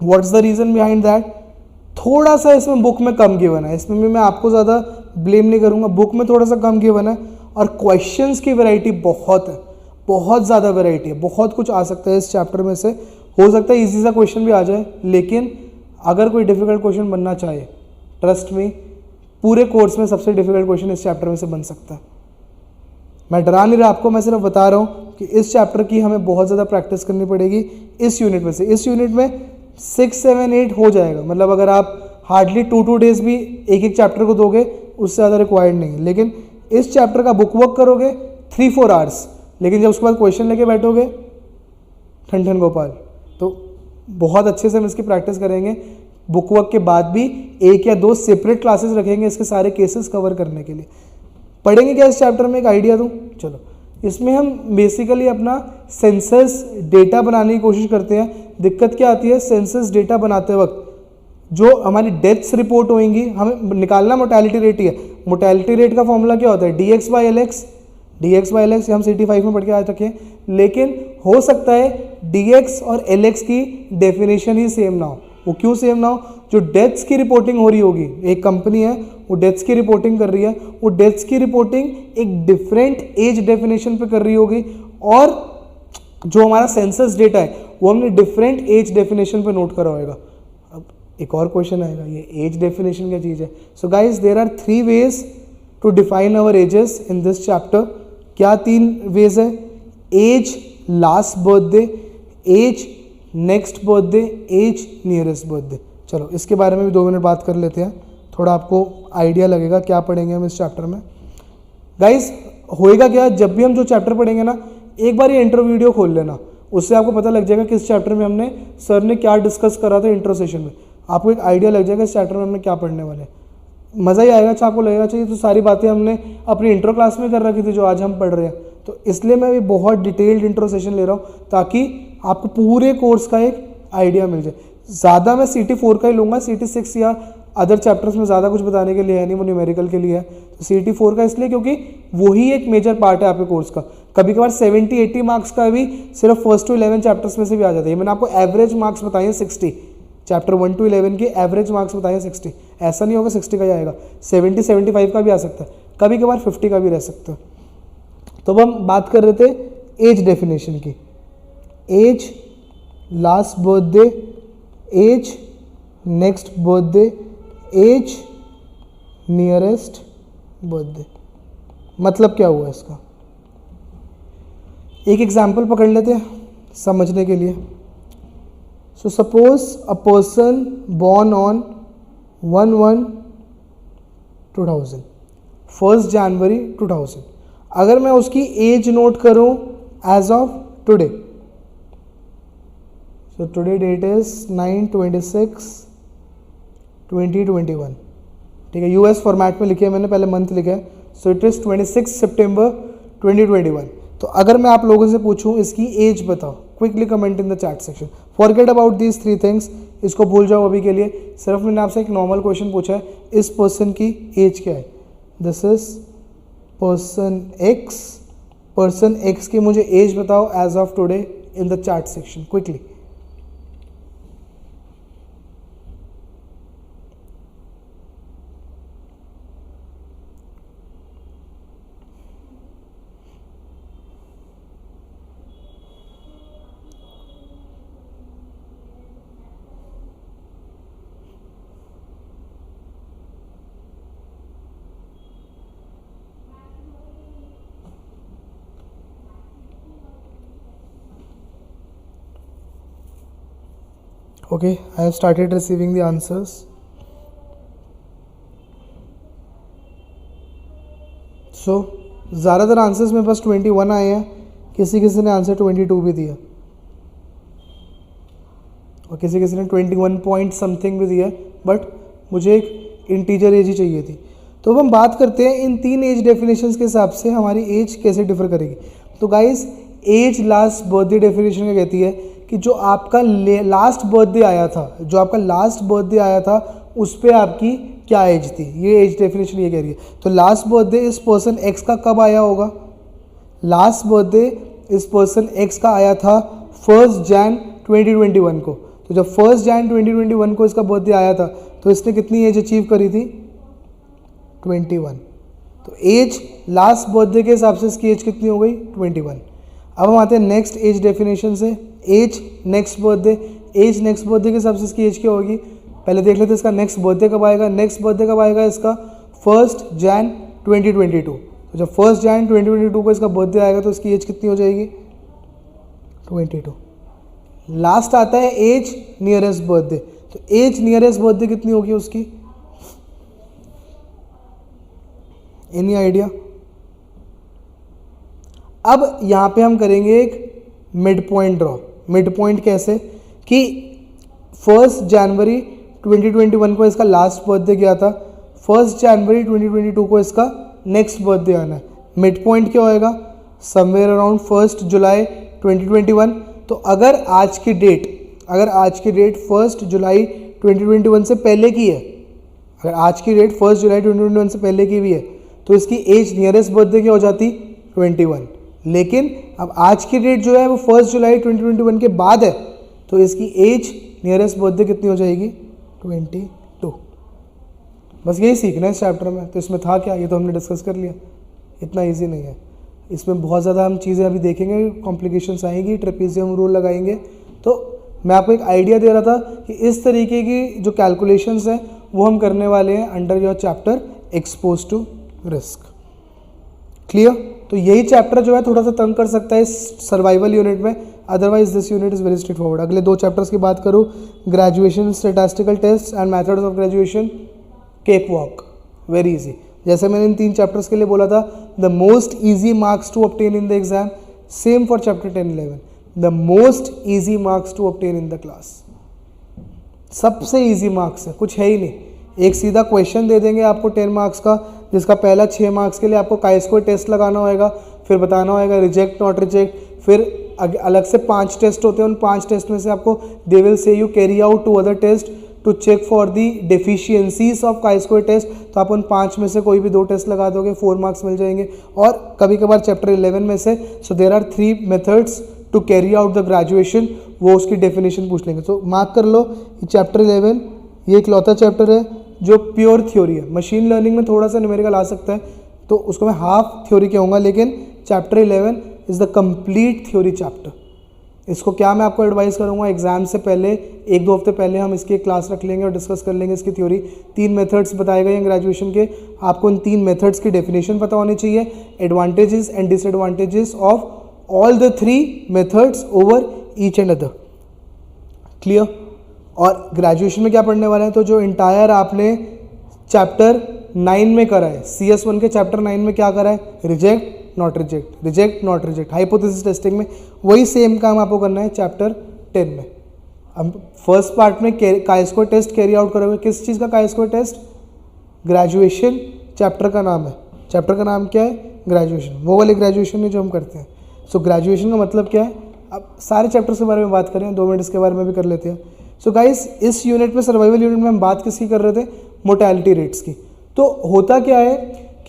What's the reason behind that? थोड़ा सा इसमें बुक में कम गिवन है, इसमें भी मैं आपको ज़्यादा ब्लेम नहीं करूँगा, बुक में थोड़ा सा कम गिवन है। और क्वेश्चंस की वैरायटी बहुत है, बहुत ज़्यादा वैरायटी है, बहुत कुछ आ सकता है इस चैप्टर में से। हो सकता है इजी सा क्वेश्चन भी आ जाए, लेकिन अगर कोई डिफिकल्ट क्वेश्चन बनना चाहे, ट्रस्ट मी, पूरे कोर्स में सबसे डिफिकल्ट क्वेश्चन इस चैप्टर में से बन सकता है। मैं डरा नहीं रहा आपको, मैं सिर्फ बता रहा हूँ कि इस चैप्टर की हमें बहुत ज़्यादा प्रैक्टिस करनी पड़ेगी इस यूनिट में से। इस यूनिट में 6, 7, 8 हो जाएगा, मतलब अगर आप हार्डली 2 डेज भी एक चैप्टर को दोगे उससे ज़्यादा रिक्वायर्ड नहीं है। लेकिन इस चैप्टर का बुक वर्क करोगे 3-4 आवर्स, लेकिन जब उसके बाद क्वेश्चन लेके बैठोगे ठन ठन गोपाल, तो बहुत अच्छे से हम इसकी प्रैक्टिस करेंगे। बुक वर्क के बाद भी 1 या 2 सेपरेट क्लासेस रखेंगे इसके सारे केसेस कवर करने के लिए। पढ़ेंगे क्या इस चैप्टर में, एक आइडिया दूँ? चलो, इसमें हम बेसिकली अपना सेंसस डेटा बनाने की कोशिश करते हैं। दिक्कत क्या आती है, सेंसस डेटा बनाते वक्त जो हमारी डेथ्स रिपोर्ट होंगी, हमें निकालना मोर्टेलिटी रेट ही है। मोर्टेलिटी रेट का फॉर्मूला क्या होता है, dx/lx। dx/lx हम CT5 में पढ़ के आ चुके हैं, लेकिन हो सकता है dx और lx की डेफिनेशन ही सेम ना हो। वो क्यों सेम ना हो? जो डेथ्स की रिपोर्टिंग हो रही होगी, एक कंपनी है वो डेथ्स की रिपोर्टिंग कर रही है, वो डेथ्स की रिपोर्टिंग एक डिफरेंट एज डेफिनेशन पे कर रही होगी, और जो हमारा सेंसस डेटा है वो हमने डिफरेंट एज डेफिनेशन पे नोट करा होगा। अब एक और क्वेश्चन आएगा, ये एज डेफिनेशन क्या चीज़ है? So guys, there are 3 ways to define our ages in this chapter. क्या 3 वेज है? Age last birthday, age next birthday, age nearest birthday. चलो इसके बारे में भी 2 मिनट बात कर लेते हैं, थोड़ा आपको आइडिया लगेगा क्या पढ़ेंगे हम इस चैप्टर में। गाइस, होएगा क्या, जब भी हम जो चैप्टर पढ़ेंगे ना, एक बार ये इंट्रो वीडियो खोल लेना, उससे आपको पता लग जाएगा कि इस चैप्टर में हमने सर ने क्या डिस्कस करा था इंट्रो सेशन में। आपको एक आइडिया लग जाएगा इस चैप्टर में हमने क्या पढ़ने वाले हैं। मज़ा ही आएगा। अच्छा, आपको लगेगा चाहिए तो सारी बातें हमने अपनी इंट्रो क्लास में कर रखी थी जो आज हम पढ़ रहे हैं, तो इसलिए मैं भी बहुत डिटेल्ड इंट्रो सेशन ले रहा हूँ ताकि आपको पूरे कोर्स का एक आइडिया मिल जाए। ज़्यादा मैं CT4 का ही लूँगा, CT6 या अदर चैप्टर्स में ज़्यादा कुछ बताने के लिए है नहीं, वो न्यूमेरिकल के लिए है। तो CT4 का इसलिए क्योंकि वही एक मेजर पार्ट है आपके कोर्स का। कभी कभार 70-80 मार्क्स का भी सिर्फ फर्स्ट टू 11 चैप्टर्स में से भी आ जाता है। मैंने आपको एवरेज मार्क्स बताए हैं 60, चैप्टर 1 to 11 के एवरेज मार्क्स बताए हैं 60। ऐसा नहीं होगा 60 का ही आएगा, 70-75 का भी आ सकता है, कभी कभार 50 का भी रह सकता है। तो अब हम बात कर रहे थे एज डेफिनेशन की। Age last birthday, age next birthday, age nearest birthday. मतलब क्या हुआ इसका? एक एग्जाम्पल पकड़ लेते हैं समझने के लिए। So suppose a person born on 1/1/2000, 1 जनवरी 2000। अगर मैं उसकी एज नोट करूं age of today, so today date is 9/26/2021। ठीक है, US फॉर्मेट में लिखे है मैंने, पहले मंथ लिखा है। सो इट इज़ 26 सितंबर 2021। तो अगर मैं आप लोगों से पूछूं इसकी एज बताओ, quickly comment in the chat section. Forget about these 3 things, इसको भूल जाओ अभी के लिए। सिर्फ मैंने आपसे एक नॉर्मल क्वेश्चन पूछा है, इस पर्सन की एज क्या है? This is person X. Person X की मुझे एज बताओ age of today in the chat section quickly. Okay, I have started receiving the answers. So, ज़्यादातर आंसर्स में बस 21 आए हैं, किसी किसी ने आंसर 22 भी दिया और किसी किसी ने 21 पॉइंट समथिंग भी दिया, बट मुझे एक इंटीजर एज ही चाहिए थी। तो अब हम बात करते हैं इन 3 एज डेफिनेशंस के हिसाब से हमारी एज कैसे डिफर करेगी। तो guys, age last birthday definition क्या कहती है कि जो आपका लास्ट बर्थडे आया था, जो आपका लास्ट बर्थडे आया था उस पर आपकी क्या एज थी, ये एज डेफिनेशन ये कह रही है। तो लास्ट बर्थडे इस पर्सन एक्स का कब आया होगा? लास्ट बर्थडे इस पर्सन एक्स का आया था 1 जैन 2021 को। तो जब 1 जैन 2021 को इसका बर्थडे आया था तो इसने कितनी एज अचीव करी थी? 21। तो एज लास्ट बर्थडे के हिसाब से इसकी एज कितनी हो गई? 21। अब हम आते हैं नेक्स्ट एज डेफिनेशन से, age next birthday. Age next birthday के हिसाब से इसकी एज क्या होगी? पहले देख लेते हैं इसका नेक्स्ट बर्थडे कब आएगा। नेक्स्ट बर्थडे कब आएगा इसका? 1 जैन 2022। तो जब 1 जैन 2022 को इसका बर्थडे आएगा तो इसकी एज कितनी हो जाएगी? 22। लास्ट आता है एज नियरेस्ट बर्थडे। तो एज नियरेस्ट बर्थडे कितनी होगी उसकी? Any idea? अब यहाँ पे हम करेंगे एक mid point draw. Mid point कैसे कि 1 जनवरी 2021 को इसका लास्ट बर्थडे गया था, 1 जनवरी 2022 को इसका नेक्स्ट बर्थडे आना है। मिड पॉइंट क्या होएगा, समवेयर अराउंड 1 जुलाई 2021। तो अगर आज की डेट 1 जुलाई 2021 से पहले की है, अगर आज की डेट 1 जुलाई 2021 से पहले की भी है, तो इसकी एज नियरेस्ट बर्थडे क्या हो जाती, 21। लेकिन अब आज की डेट जो है वो 1 जुलाई 2021 के बाद है, तो इसकी एज नियरेस्ट बर्थडे कितनी हो जाएगी, 22। बस यही सीखना है इस चैप्टर में। तो इसमें था क्या, ये तो हमने डिस्कस कर लिया, इतना इजी नहीं है। इसमें बहुत ज़्यादा हम चीज़ें अभी देखेंगे, कॉम्प्लिकेशंस आएंगी, ट्रेपेजियम रूल लगाएंगे। तो मैं आपको एक आइडिया दे रहा था कि इस तरीके की जो कैलकुलेशंस हैं वो हम करने वाले हैं under your chapter expose to risk. Clear. तो यही चैप्टर जो है थोड़ा सा तंग कर सकता है इस सर्वाइवल यूनिट में, otherwise this unit is very straightforward. अगले 2 चैप्टर्स की बात करूँ, graduation statistical test and methods of graduation, cakewalk, very easy. जैसे मैंने इन 3 चैप्टर्स के लिए बोला था, the most easy marks to obtain in the exam, same for chapter 10-11, the most easy marks to obtain in the class. सबसे easy marks है, कुछ है ही नहीं। एक सीधा क्वेश्चन दे देंगे आपको 10 मार्क्स का, जिसका पहला 6 मार्क्स के लिए आपको chi-square टेस्ट लगाना होगा, फिर बताना होगा रिजेक्ट नॉट रिजेक्ट, फिर अलग से 5 टेस्ट होते हैं, उन 5 टेस्ट में से आपको they will say you carry out 2 other test to check for the deficiencies of chi-square test. तो आप उन 5 में से कोई भी 2 टेस्ट लगा दोगे, 4 मार्क्स मिल जाएंगे। और कभी कभार चैप्टर 11 में से, so there are 3 methods to carry out the graduation, वो उसकी डेफिनेशन पूछ लेंगे। तो मार्क कर लो, चैप्टर 11 ये इकलौता चैप्टर है जो प्योर थ्योरी है। मशीन लर्निंग में थोड़ा सा न्यूमेरिकल आ सकता है, तो उसको मैं हाफ थ्योरी कहूँगा, लेकिन chapter 11 is the complete theory chapter. इसको क्या मैं आपको एडवाइस करूँगा, एग्जाम से पहले 1-2 हफ्ते पहले हम इसकी क्लास रख लेंगे और डिस्कस कर लेंगे इसकी थ्योरी। 3 मेथड्स बताए गए हैं ग्रेजुएशन के, आपको इन 3 मेथड्स की डेफिनेशन पता होनी चाहिए, advantages and disadvantages of all the 3 methods over each and other. Clear. और ग्रेजुएशन में क्या पढ़ने वाले हैं, तो जो इंटायर आपने चैप्टर 9 में करा है, CS1 के चैप्टर 9 में क्या करा है, reject not reject, reject not reject, hypothesis testing में वही सेम काम आपको करना है चैप्टर 10 में। अब फर्स्ट पार्ट में chi-square टेस्ट कैरी आउट करोगे। किस चीज़ का chi-square टेस्ट, ग्रेजुएशन चैप्टर का नाम है, चैप्टर का नाम क्या है, ग्रेजुएशन, वो वाली ग्रेजुएशन है जो हम करते हैं। सो ग्रेजुएशन का मतलब क्या है, अब सारे चैप्टर्स के बारे में बात करें, 2 मिनट इसके बारे में भी कर लेते हैं। सो गाइस, इस यूनिट में, सर्वाइवल यूनिट में हम बात किसकी कर रहे थे, मोर्टेलिटी रेट्स की। तो होता क्या है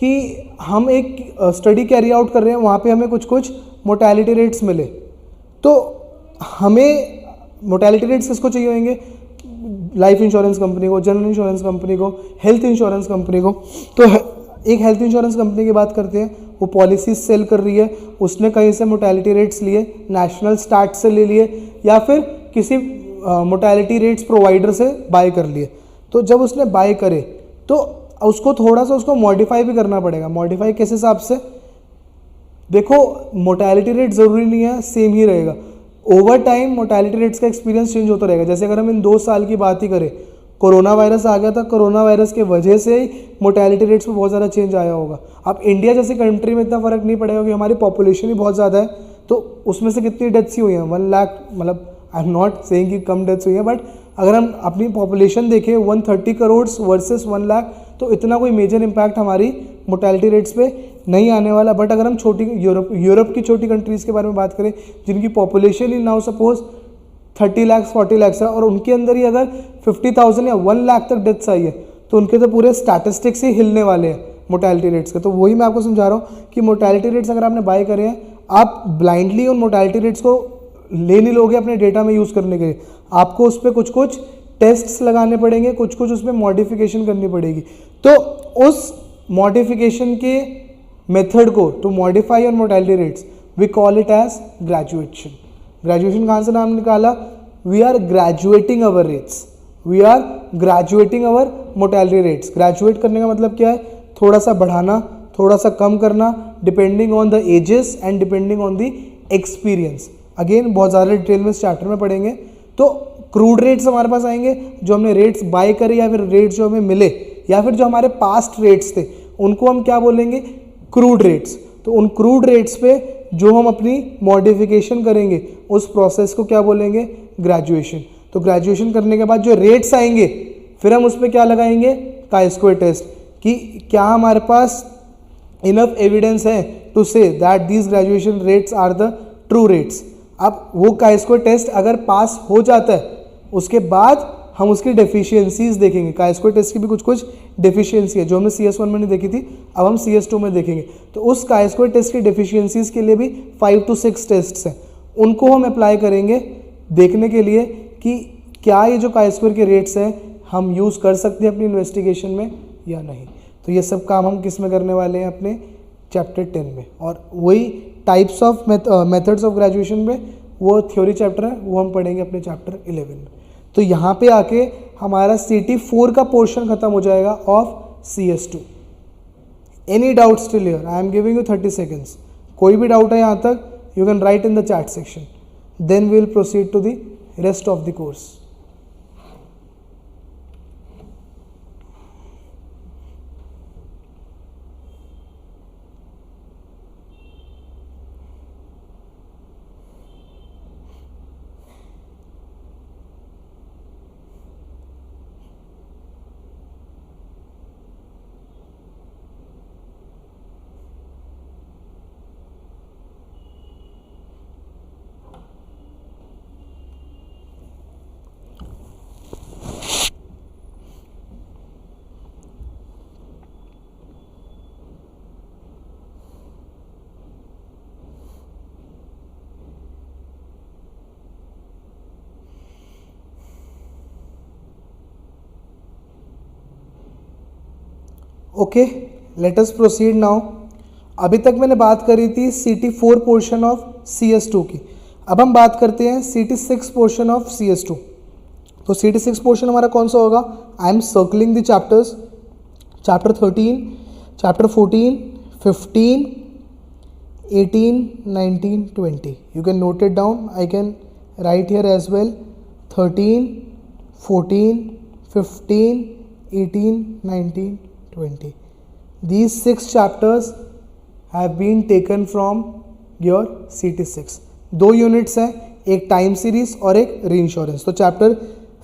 कि हम एक स्टडी कैरी आउट कर रहे हैं, वहाँ पे हमें कुछ मोर्टेलिटी रेट्स मिले, तो हमें मोर्टेलिटी रेट्स किसको चाहिए होंगे, लाइफ इंश्योरेंस कंपनी को, जनरल इंश्योरेंस कंपनी को, हेल्थ इंश्योरेंस कंपनी को। तो एक हेल्थ इंश्योरेंस कंपनी की बात करते हैं, वो पॉलिसीज सेल कर रही है, उसने कहीं से मोर्टेलिटी रेट्स लिए, नेशनल स्टार्ट से ले लिए या फिर किसी मोर्टेलिटी रेट्स प्रोवाइडर से बाय कर लिए। तो जब उसने बाय करे तो उसको थोड़ा सा उसको मॉडिफाई भी करना पड़ेगा। मॉडिफाई किस हिसाब से, देखो मोर्टेलिटी रेट ज़रूरी नहीं है सेम ही रहेगा, ओवर टाइम मोर्टेलिटी रेट्स का एक्सपीरियंस चेंज होता रहेगा। जैसे अगर हम इन 2 साल की बात ही करें, कोरोना वायरस आ गया था, कोरोना वायरस के वजह से ही मोर्टेलिटी रेट्स में बहुत ज़्यादा चेंज आया होगा। अब इंडिया जैसी कंट्री में इतना फ़र्क नहीं पड़ेगा क्योंकि हमारी पॉपुलेशन ही बहुत ज़्यादा है, तो उसमें से कितनी डेथ्स ही हुई हैं, 1 लाख, मतलब आई एम नॉट सेइंग कि कम डेथ्स हुई हैं, बट अगर हम अपनी पॉपुलेशन देखें 130 करोड़ वर्सेस 1 लाख, तो इतना कोई मेजर इम्पैक्ट हमारी मोर्टेलिटी रेट्स पे नहीं आने वाला। बट अगर हम छोटी यूरोप की छोटी कंट्रीज़ के बारे में बात करें, जिनकी पॉपुलेशन ही नाउ सपोज 30 लाख 40 लाख है, और उनके अंदर ही अगर 50,000 या 1 लाख तक डेथ्स आई है, तो उनके तो पूरे स्टैटिस्टिक्स ही हिलने वाले हैं मोर्टेलिटी रेट्स के। तो वही मैं आपको समझा रहा हूँ कि मोर्टेलिटी रेट्स अगर आपने बाय करे हैं, आप ब्लाइंडली उन मोर्टेलिटी रेट्स को ले नहीं लोगे अपने डेटा में यूज़ करने के लिए, आपको उस पर कुछ टेस्ट्स लगाने पड़ेंगे, कुछ उसमें मॉडिफिकेशन करनी पड़ेगी। तो उस मॉडिफिकेशन के मेथड को, to modify your mortality rates, we call it as graduation. Graduation कहाँ से नाम निकाला, we are graduating our rates, we are graduating our mortality rates. Graduate करने का मतलब क्या है, थोड़ा सा बढ़ाना, थोड़ा सा कम करना, depending on the ages and depending on the experience. Again बहुत ज़्यादा डिटेल में इस चैप्टर में पढ़ेंगे। तो क्रूड रेट्स हमारे पास आएंगे, जो हमने रेट्स बाय करे या फिर रेट्स जो हमें मिले या फिर जो हमारे पास्ट रेट्स थे, उनको हम क्या बोलेंगे, क्रूड रेट्स। तो उन क्रूड रेट्स पे जो हम अपनी मॉडिफिकेशन करेंगे, उस प्रोसेस को क्या बोलेंगे, ग्रेजुएशन। तो तो ग्रेजुएशन करने के बाद जो रेट्स आएंगे फिर हम उस पर क्या लगाएंगे, काई स्क्वायर टेस्ट, कि क्या हमारे पास इनफ एविडेंस है to say that these graduation rates are the true rates. अब वो काई स्क्वायर टेस्ट अगर पास हो जाता है उसके बाद हम उसकी डेफिशिएंसीज देखेंगे। काई स्क्वायर टेस्ट की भी कुछ कुछ डेफिशिएंसी है जो हमने CS1 में नहीं देखी थी, अब हम CS2 में देखेंगे। तो उस काई स्क्वायर टेस्ट की डेफिशिएंसीज के लिए भी 5 to 6 टेस्ट्स हैं, उनको हम अप्लाई करेंगे देखने के लिए कि क्या ये जो काई स्क्वायर के रेट्स हैं हम यूज़ कर सकते हैं अपनी इन्वेस्टिगेशन में या नहीं। तो ये सब काम हम किस में करने वाले हैं, अपने चैप्टर 10 में। और वही types of methods of graduation में वो थ्योरी चैप्टर है, वो हम पढ़ेंगे अपने चैप्टर 11 में। तो यहाँ पे आके हमारा CT4 का पोर्शन खत्म हो जाएगा of CS2। Any doubt still here? I am giving you 30 seconds. कोई भी डाउट है यहाँ तक you can write in the chat section, then we will proceed to the rest of the course. Okay, let us proceed now. अभी तक मैंने बात करी थी CT4 पोर्शन ऑफ CS2 की, अब हम बात करते हैं CT6 पोर्शन ऑफ CS2। तो CT6 पोर्शन हमारा कौन सा होगा? I am circling the chapters, chapter 13, chapter 14, 15, 18, 19, 20। You can note it down, I can write here as well. 13, 14, 15, 18, 19, 20. These 6 chapters have been taken from your CT6. 2 units हैं, एक time series और एक री insurance. तो चैप्टर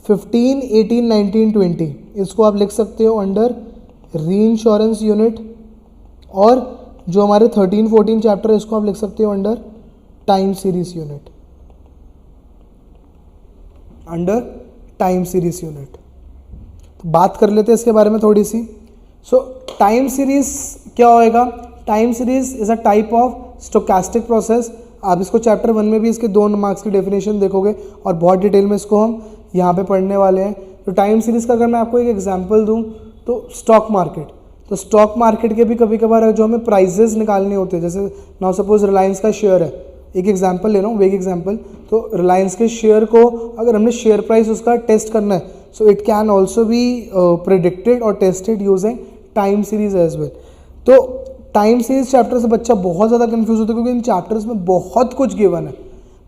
15, 18, 19, 20 इसको आप लिख सकते हो अंडर री इंश्योरेंस यूनिट, और जो हमारे 13, 14 चैप्टर है इसको आप लिख सकते हो under time series unit, under time series unit. तो बात कर लेते हैं इसके बारे में थोड़ी सी। सो टाइम सीरीज क्या होएगा? Time series is a type of stochastic process. आप इसको चैप्टर 1 में भी इसके 2 मार्क्स की डेफिनेशन देखोगे और बहुत डिटेल में इसको हम यहाँ पे पढ़ने वाले हैं। तो टाइम सीरीज का अगर मैं आपको एक एग्जांपल दूँ तो स्टॉक मार्केट, तो स्टॉक मार्केट के भी कभी कभार जो हमें प्राइजेस निकालने होते हैं, जैसे नाउ सपोज रिलायंस का शेयर है, एक एग्जांपल ले रहा हूँ, वेग एग्जांपल। तो रिलायंस के शेयर को अगर हमने शेयर प्राइस उसका टेस्ट करना है, so it can also be predicted और tested using time series as well. तो टाइम सीरीज चैप्टर से बच्चा बहुत ज़्यादा कंफ्यूज होता है क्योंकि इन चैप्टर्स में बहुत कुछ गिवन है,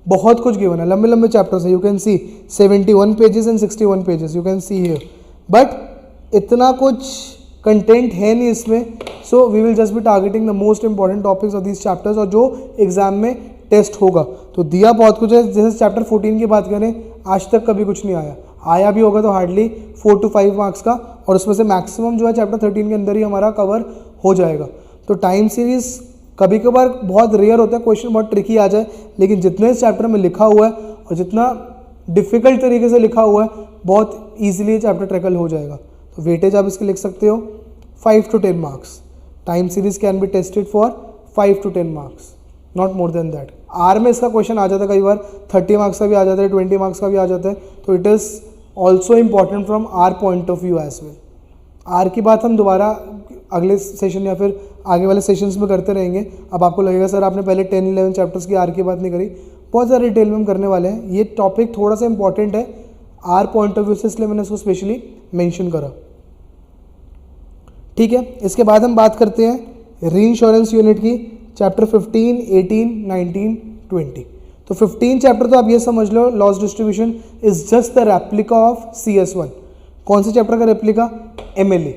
बहुत कुछ गिवन है, लंबे लंबे चैप्टर्स है। You can see 71 pages and 61 pages, you can see here, but इतना कुछ कंटेंट है नहीं इसमें। So we will just be targeting the most important topics of these chapters, और जो एग्जाम में टेस्ट होगा। तो दिया बहुत कुछ है, जैसे चैप्टर 14 की बात करें, आज तक कभी कुछ नहीं आया भी होगा तो हार्डली 4 to 5 मार्क्स का, और उसमें से मैक्सिमम जो है चैप्टर 13 के अंदर ही हमारा कवर हो जाएगा। तो टाइम सीरीज कभी कभार बहुत रेयर होता है, क्वेश्चन बहुत ट्रिकी आ जाए, लेकिन जितने इस चैप्टर में लिखा हुआ है और जितना डिफिकल्ट तरीके से लिखा हुआ है, बहुत ईजिली चैप्टर ट्रैकल हो जाएगा। तो वेटेज आप इसके लिख सकते हो 5 to 10 marks. Time series can be tested for 5 to 10 marks, not more than that. R में इसका क्वेश्चन आ जाता है, कई बार 30 मार्क्स का भी आ जाता है, 20 मार्क्स का भी आ जाता है। तो it is also important from R point of view as well. R की बात हम दोबारा अगले सेशन या फिर आगे वाले सेशंस में करते रहेंगे। अब आपको लगेगा सर आपने पहले 10-11 चैप्टर्स की आर की बात नहीं करी, बहुत ज़्यादा डिटेल में हम करने वाले हैं। ये टॉपिक थोड़ा सा इंपॉर्टेंट है आर पॉइंट ऑफ व्यू से, इसलिए मैंने इसको स्पेशली मेंशन करा। ठीक है, इसके बाद हम बात करते हैं री इंश्योरेंस यूनिट की, चैप्टर 15, 18, 19, 20। तो 15 चैप्टर तो आप ये समझ लो, loss distribution is just the replica of CS1। कौन से चैप्टर का रेप्लिका? MLE।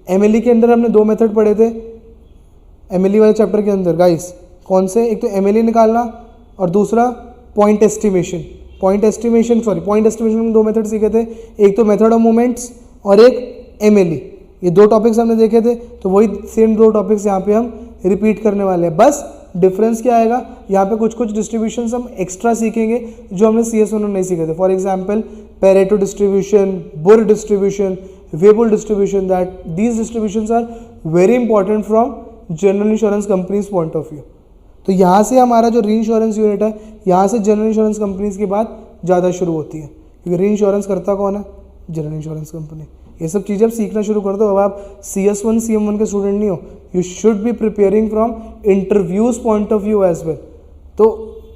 MLE के अंदर हमने 2 मेथड पढ़े थे MLE वाले चैप्टर के अंदर गाइस। कौन से? एक तो MLE निकालना और दूसरा पॉइंट एस्टिमेशन। पॉइंट एस्टिमेशन में दो मेथड सीखे थे, एक तो मेथड ऑफ मोमेंट्स और एक MLE, ये दो टॉपिक्स हमने देखे थे। तो वही सेम दो टॉपिक्स यहाँ पे हम रिपीट करने वाले हैं, बस डिफरेंस क्या आएगा, यहाँ पे कुछ कुछ डिस्ट्रीब्यूशंस हम एक्स्ट्रा सीखेंगे जो हमने CS1 में नहीं सीखे थे। For example Pareto distribution, Burr distribution, Weibull distribution, that these distributions are very important from general insurance companies point of view. तो यहाँ से हमारा जो री इंश्योरेंस यूनिट है, यहाँ से जनरल इंश्योरेंस कंपनीज की बात ज़्यादा शुरू होती है, क्योंकि री इंश्योरेंस करता कौन है, जनरल इंश्योरेंस कंपनी। ये सब चीज़ें आप सीखना शुरू कर दो। अब आप CS1 CM1 के स्टूडेंट नहीं हो, you should be preparing from interviews point of view as well. तो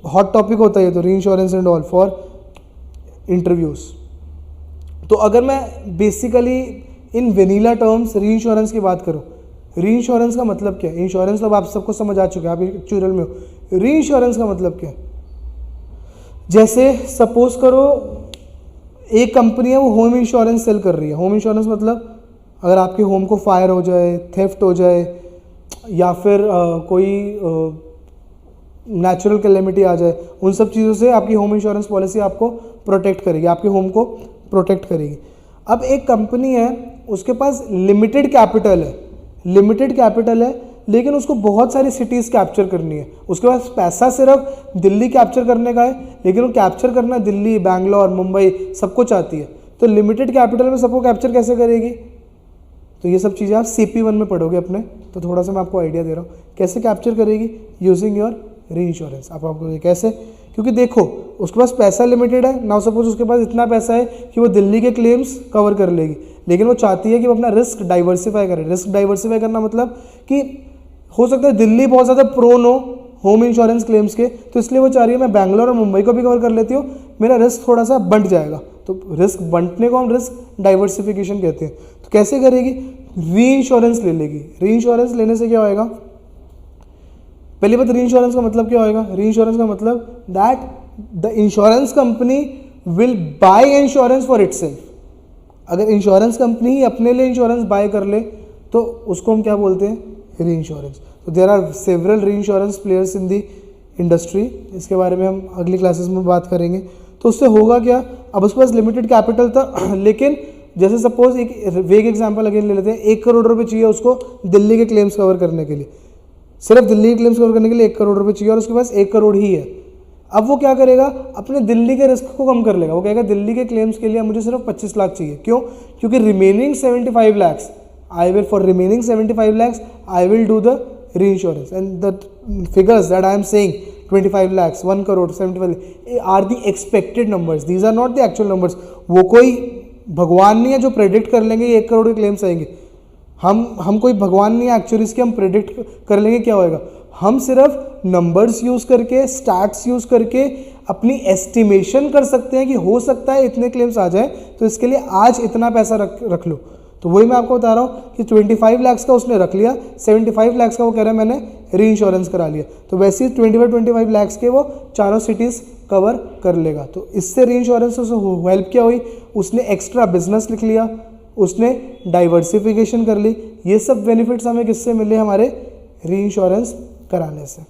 हॉट टॉपिक होता है ये तो, reinsurance and all for interviews. तो अगर मैं basically in vanilla terms reinsurance की बात करूँ, री इंश्योरेंस का मतलब क्या है, इंश्योरेंस तो आप सबको समझ आ चुके हैं, आप एक्चुअल में हो। री इंश्योरेंस का मतलब क्या है, जैसे सपोज करो एक कंपनी है वो होम इंश्योरेंस सेल कर रही है। होम इंश्योरेंस मतलब अगर आपके होम को फायर हो जाए, थेफ्ट हो जाए, या फिर कोई नेचुरल कैलेमिटी आ जाए, उन सब चीज़ों से आपकी होम इंश्योरेंस पॉलिसी आपको प्रोटेक्ट करेगी, आपके होम को प्रोटेक्ट करेगी। अब एक कंपनी है, उसके पास लिमिटेड कैपिटल है, लेकिन उसको बहुत सारी सिटीज़ कैप्चर करनी है। उसके पास पैसा सिर्फ दिल्ली कैप्चर करने का है, लेकिन वो कैप्चर करना दिल्ली, बैंगलोर, मुंबई सबको चाहती है। तो लिमिटेड कैपिटल में सबको कैप्चर कैसे करेगी, तो ये सब चीज़ें आप CP1 में पढ़ोगे अपने, तो थोड़ा सा मैं आपको आइडिया दे रहा हूँ कैसे कैप्चर करेगी, यूजिंग योर री इंश्योरेंस। आपको कैसे, क्योंकि देखो उसके पास पैसा लिमिटेड है। नाउ सपोज उसके पास इतना पैसा है कि वो दिल्ली के क्लेम्स कवर कर लेगी, लेकिन वो चाहती है कि वो अपना रिस्क डाइवर्सिफाई करे। रिस्क डाइवर्सिफाई करना मतलब कि हो सकता है दिल्ली बहुत ज़्यादा प्रोन हो होम इंश्योरेंस क्लेम्स के, तो इसलिए वो चाह रही है मैं बैंगलोर और मुंबई को भी कवर कर लेती हूँ, मेरा रिस्क थोड़ा सा बंट जाएगा। तो रिस्क बंटने को हम रिस्क डाइवर्सिफिकेशन कहते हैं। तो कैसे करेगी, री इंश्योरेंस ले लेगी। री इंश्योरेंस लेने से क्या होएगा, पहली बात री इंश्योरेंस का मतलब क्या होएगा, री इंश्योरेंस का मतलब that the insurance company will by insurance for itself. अगर इंश्योरेंस कंपनी ही अपने लिए इंश्योरेंस बाय कर ले तो उसको हम क्या बोलते हैं, री इंश्योरेंस। तो देयर आर सेवरल री insurance players in the industry, इसके बारे में हम अगली क्लासेस में बात करेंगे। तो उससे होगा क्या, अब उसके पास लिमिटेड कैपिटल था, लेकिन जैसे सपोज एक वेग एग्जांपल अगेन ले लेते हैं, 1 करोड़ रुपए चाहिए उसको दिल्ली के क्लेम्स कवर करने के लिए, सिर्फ दिल्ली के क्लेम्स कवर करने के लिए 1 करोड़ रुपए चाहिए, और उसके पास 1 करोड़ ही है। अब वो क्या करेगा, अपने दिल्ली के रिस्क को कम कर लेगा। वो कहेगा दिल्ली के क्लेम्स के लिए मुझे सिर्फ 25 लाख चाहिए। क्यों, क्योंकि remaining 75 lakh I will, for remaining 75 lakhs, I will do the reinsurance, and the figures that I am saying, 25 lakhs, 1 crore, 75 lakhs, are the expected numbers. These are not the actual numbers. वो कोई भगवान नहीं है जो predict कर लेंगे ये 1 करोड़ के क्लेम्स आएंगे। हम कोई भगवान नहीं है एक्चुअली इसके, हम प्रेडिक्ट कर लेंगे क्या होएगा। हम सिर्फ नंबर्स यूज़ करके, स्टैट्स यूज़ करके अपनी एस्टिमेशन कर सकते हैं कि हो सकता है इतने क्लेम्स आ जाए, तो इसके लिए आज इतना पैसा रख लो। तो वही मैं आपको बता रहा हूँ कि 25 लाख का उसने रख लिया, 75 लाख का वो कह रहा है मैंने री इंश्योरेंस करा लिया, तो वैसे ही 25 लाख के वो चारों सिटीज़ कवर कर लेगा। तो इससे री इंश्योरेंस से हेल्प क्या हुई, उसने एक्स्ट्रा बिजनेस लिख लिया, उसने डाइवर्सिफिकेशन कर ली। ये सब बेनिफिट्स हमें किससे मिले, हमारे री इंश्योरेंस कराने से।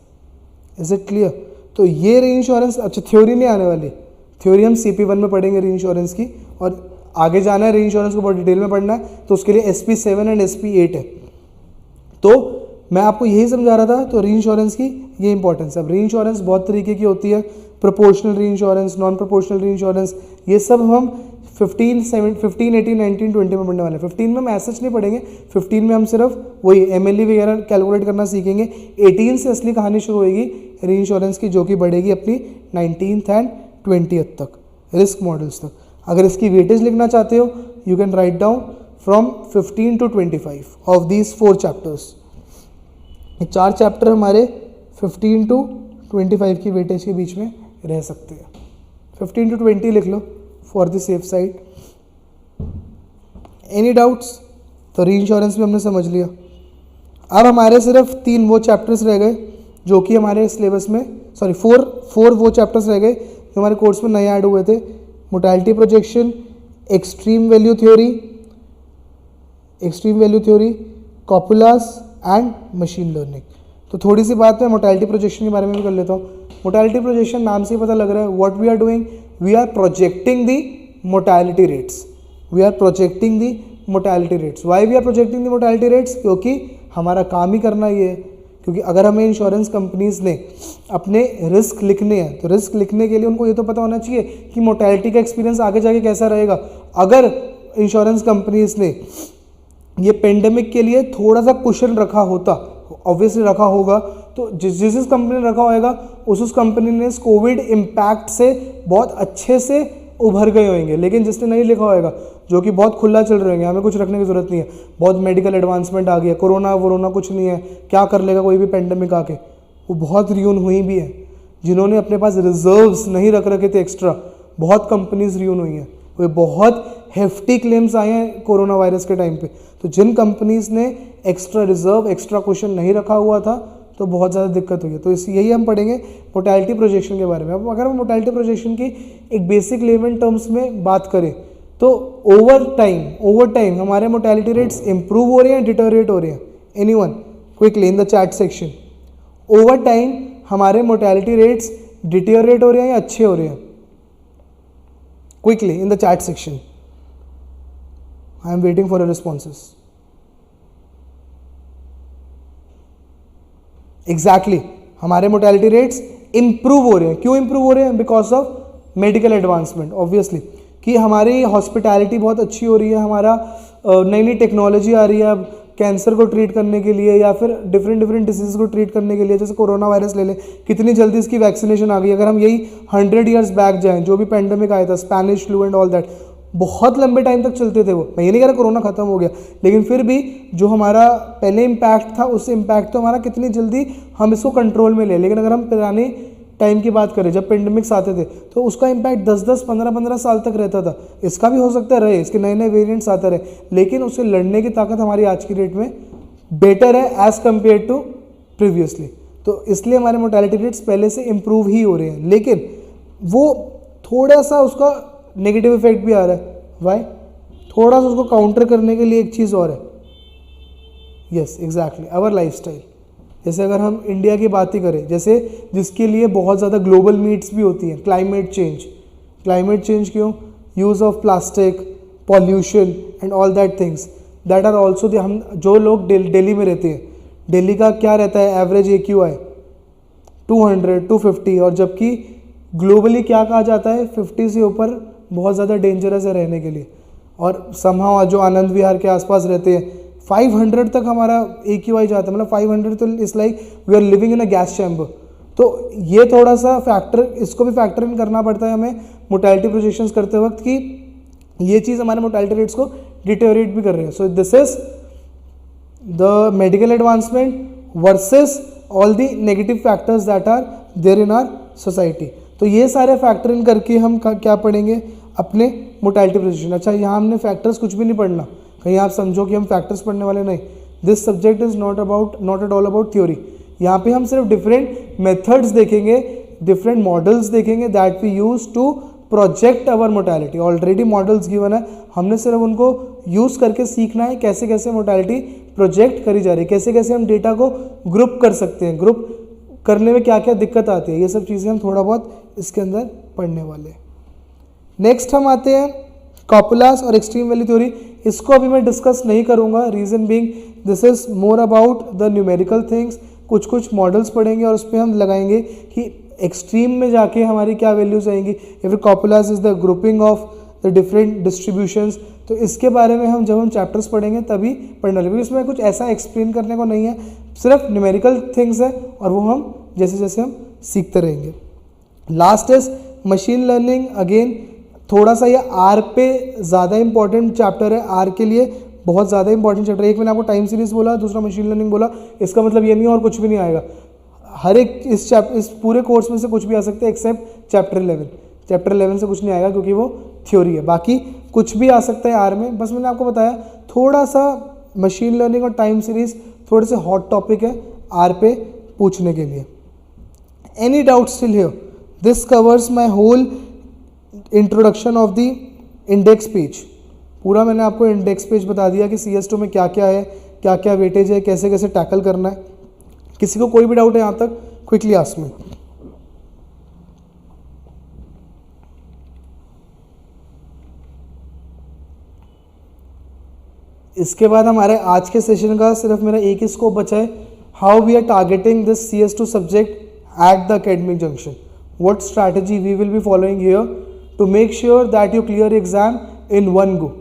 Is it clear. तो ये री इंश्योरेंस, अच्छा थ्योरी नहीं आने वाली, थ्योरी हम CP1 में पढ़ेंगे री इंश्योरेंस की, और आगे जाना है री इंश्योरेंस को बहुत डिटेल में पढ़ना है, तो उसके लिए SP7 एंड SP8 है। तो मैं आपको यही समझा रहा था, तो री इंश्योरेंस की ये इंपॉर्टेंस है। अब री इंश्योरेंस बहुत तरीके की होती है, प्रोपोर्शनल री इंश्योरेंस, नॉन प्रोपोर्शनल री इंश्योरेंस, ये सब हम 15, 18, 19, 20 में पढ़ने वाले हैं। 15 में हम ऐसा नहीं पढ़ेंगे, 15 में हम सिर्फ वही MLE वगैरह कैलकुलेट करना सीखेंगे। 18 से असली कहानी शुरू होगी री इंश्योरेंस की, जो कि बढ़ेगी अपनी 19th एंड 20th तक, रिस्क मॉडल्स तक। अगर इसकी वेटेज लिखना चाहते हो, you can write down from 15 to 25 of these 4 chapters. ये 4 चैप्टर हमारे 15 to 25 की वेटेज के बीच में रह सकते हैं। 15 to 20 लिख लो for the safe side. Any doubts, तो री इंश्योरेंस भी हमने समझ लिया। अब हमारे सिर्फ 3 वो चैप्टर्स रह गए जो कि हमारे सिलेबस में, सॉरी 4 वो चैप्टर्स रह गए जो हमारे कोर्स में नए ऐड हुए थे। Mortality projection, extreme value theory, copulas and machine learning. तो थोड़ी सी बात मैं मोर्टेलिटी प्रोजेक्शन के बारे में भी कर लेता हूँ। मोर्टेलिटी प्रोजेक्शन नाम से ही पता लग रहा है, what we are doing, we are projecting the mortality rates, we are projecting the mortality rates. Why we are projecting the mortality rates? क्योंकि हमारा काम ही करना ये है। क्योंकि अगर हमें इंश्योरेंस कंपनीज ने अपने रिस्क लिखने हैं तो रिस्क लिखने के लिए उनको ये तो पता होना चाहिए कि मोर्टैलिटी का एक्सपीरियंस आगे जाके कैसा रहेगा। अगर इंश्योरेंस कंपनीज ने ये पेंडेमिक के लिए थोड़ा सा कुशन रखा होता, ऑब्वियसली रखा होगा, तो जिस कंपनी ने रखा होगा उस कंपनी ने इस कोविड इम्पैक्ट से बहुत अच्छे से उभर गए होंगे। लेकिन जिसने नहीं लिखा होगा, जो कि बहुत खुला चल रहे होंगे, हमें कुछ रखने की जरूरत नहीं है, बहुत मेडिकल एडवांसमेंट आ गया, कोरोना वोरोना कुछ नहीं है, क्या कर लेगा कोई भी पेंडेमिक आके, वो बहुत रियून हुई भी है। जिन्होंने अपने पास रिजर्व्स नहीं रख रखे थे एक्स्ट्रा, बहुत कंपनीज रियून हुई हैं। वो बहुत हेफ्टी क्लेम्स आए हैं कोरोना वायरस के टाइम पे। तो जिन कंपनीज ने एक्स्ट्रा रिजर्व, एक्स्ट्रा क्वेश्चन नहीं रखा हुआ था, तो बहुत ज़्यादा दिक्कत हुई है। तो यही हम पढ़ेंगे मोर्टैलिटी प्रोजेक्शन के बारे में। अब अगर हम मोर्टैलिटी प्रोजेक्शन की एक बेसिक लेमन टर्म्स में बात करें तो ओवर टाइम हमारे मोर्टैलिटी रेट्स इंप्रूव हो रहे हैं, डिटोरिएट हो रहे हैं? Anyone quickly in the chat section, over time हमारे मोर्टैलिटी रेट्स डिटोरिएट हो रहे हैं या अच्छे हो रहे हैं? Quickly in the chat section, I am waiting for your responses. Exactly हमारे मोर्टैलिटी रेट्स इंप्रूव हो रहे हैं। क्यों इंप्रूव हो रहे हैं? Because of medical advancement, obviously, कि हमारी हॉस्पिटैलिटी बहुत अच्छी हो रही है, हमारा नई नई टेक्नोलॉजी आ रही है अब कैंसर को ट्रीट करने के लिए या फिर डिफरेंट डिसीज को ट्रीट करने के लिए। जैसे कोरोना वायरस ले लें, कितनी जल्दी इसकी वैक्सीनेशन आ गई। अगर हम यही 100 ईयर्स बैक जाएं, जो भी पेंडेमिक आया था, Spanish flu and all that, बहुत लंबे टाइम तक चलते थे वो। मैं ये नहीं कह रहा कोरोना खत्म हो गया, लेकिन फिर भी जो हमारा पहले इम्पैक्ट था, उससे इम्पैक्ट तो हमारा कितनी जल्दी हम इसको कंट्रोल में ले। लेकिन अगर हम पुराने टाइम की बात करें, जब पेंडेमिक्स आते थे, तो उसका इम्पैक्ट 10-10, 15-15 साल तक रहता था। इसका भी हो सकता है रहे, इसके नए नए वेरिएंट्स आते रहे, लेकिन उससे लड़ने की ताकत हमारी आज की डेट में बेटर है एज कम्पेयर टू प्रीवियसली। तो इसलिए हमारे मोर्टैलिटी रेट्स पहले से इम्प्रूव ही हो रहे हैं, लेकिन वो थोड़ा सा उसका नेगेटिव इफेक्ट भी आ रहा है। वाई? थोड़ा सा उसको काउंटर करने के लिए एक चीज़ और है, यस एग्जैक्टली, आवर लाइफस्टाइल। जैसे अगर हम इंडिया की बात ही करें, जैसे जिसके लिए बहुत ज़्यादा ग्लोबल मीट्स भी होती हैं, क्लाइमेट चेंज क्यों? Use of plastic, pollution and all that things that are also हम जो लोग दिल्ली में रहते हैं, दिल्ली का क्या रहता है एवरेज AQI 200, 250, और जबकि ग्लोबली क्या कहा जाता है 50 से ऊपर बहुत ज़्यादा डेंजरस है रहने के लिए। और समहाउ जो आनंद विहार के आसपास रहते हैं 500 तक हमारा AQI जाता है, मतलब 500 तो it's like we are living in a gas chamber. तो ये थोड़ा सा फैक्टर, इसको भी फैक्टर इन करना पड़ता है हमें मोर्टैलिटी प्रोजेक्शंस करते वक्त, कि ये चीज़ हमारे मोर्टैलिटी रेट्स को डिटोरिएट भी कर रही है। So this is the medical advancement versus all the negative factors that are there in our society. तो ये सारे फैक्टर इन करके हम क्या पढ़ेंगे? अपने मोर्टैलिटी प्रोजेक्शन। अच्छा, यहाँ हमने फैक्टर्स कुछ भी नहीं पढ़ना, कहीं आप समझो कि हम फैक्टर्स पढ़ने वाले नहीं। This subject is not at all about theory. यहाँ पे हम सिर्फ डिफरेंट मेथड्स देखेंगे, डिफरेंट मॉडल्स देखेंगे that we use to project our mortality. Already models given है, हमने सिर्फ उनको यूज़ करके सीखना है कैसे कैसे मोर्टैलिटी प्रोजेक्ट करी जा रही है, कैसे कैसे हम डेटा को ग्रुप कर सकते हैं, ग्रुप करने में क्या क्या दिक्कत आती है, ये सब चीज़ें हम थोड़ा बहुत इसके अंदर पढ़ने वाले हैं। नेक्स्ट हम आते हैं कॉपुलास और एक्सट्रीम वैल्यू थ्योरी। इसको अभी मैं डिस्कस नहीं करूंगा, reason being this is more about the numerical things. कुछ मॉडल्स पढ़ेंगे और उस पर हम लगाएंगे कि एक्सट्रीम में जाके हमारी क्या वैल्यूज आएंगी, या फिर copulas is the grouping of the different distributions. तो इसके बारे में हम जब हम चैप्टर्स पढ़ेंगे तभी पढ़ने लगे। इसमें कुछ ऐसा एक्सप्लेन करने को नहीं है, सिर्फ न्यूमेरिकल थिंग्स है और वो हम जैसे जैसे हम सीखते रहेंगे। Last is machine learning. Again थोड़ा सा ये आर पे ज़्यादा इंपॉर्टेंट चैप्टर है, आर के लिए बहुत ज़्यादा इंपॉर्टेंट चैप्टर। एक मैंने आपको टाइम सीरीज बोला, दूसरा मशीन लर्निंग बोला, इसका मतलब ये नहीं और कुछ भी नहीं आएगा। हर एक इस पूरे कोर्स में से कुछ भी आ सकता है एक्सेप्ट चैप्टर 11। चैप्टर 11 से कुछ नहीं आएगा क्योंकि वो थ्योरी है, बाकी कुछ भी आ सकता है आर में। बस मैंने आपको बताया थोड़ा सा मशीन लर्निंग और टाइम सीरीज थोड़े से हॉट टॉपिक है आर पे पूछने के लिए। Any doubt still here? This covers my whole introduction of the index page. पूरा मैंने आपको इंडेक्स पेज बता दिया कि CS2 में क्या क्या है, क्या क्या वेटेज है, कैसे कैसे टैकल करना है। किसी को कोई भी डाउट है यहाँ तक, क्विकली आस्क मी। इसके बाद हमारे आज के सेशन का सिर्फ मेरा एक ही स्कोप बचा है, how we are targeting this CS2 subject at the academic junction. What strategy we will be following here to make sure that you clear exam in one go.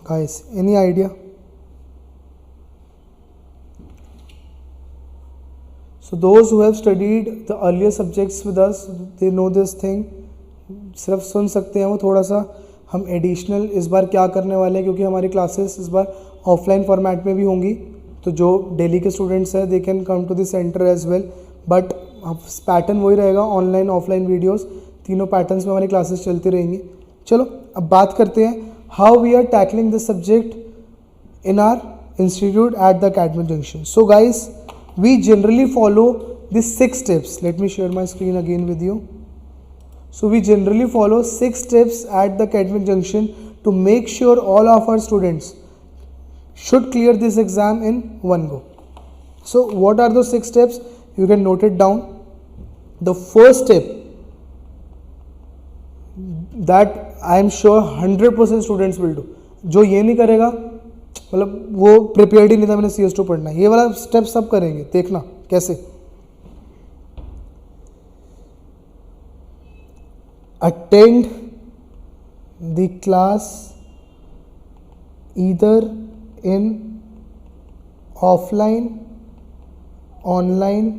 Guys, any idea? So those who have studied the earlier subjects with us, they know this thing. सिर्फ सुन सकते हैं वो, थोड़ा सा हम additional इस बार क्या करने वाले हैं, क्योंकि हमारी क्लासेस इस बार ऑफलाइन फॉर्मेट में भी होंगी, तो जो दिल्ली के स्टूडेंट्स हैं they can come to the centre as well, but pattern वही रहेगा, ऑनलाइन ऑफलाइन वीडियोस, तीनों पैटर्न्स में हमारी क्लासेस चलती रहेंगी. चलो अब बात करते हैं how we are tackling this subject in our institute at the academic junction. So guys, we generally follow these 6 steps. Let me share my screen again with you. So we generally follow 6 steps at the academic junction to make sure all of our students should clear this exam in one go. So what are those 6 steps? You can note it down. The first step that I am sure 100% students will do. जो ये नहीं करेगा मतलब वो prepared ही नहीं था मैंने CS2 पढ़ना है, ये वाला स्टेप सब करेंगे, देखना कैसे. Attend the class either in offline, online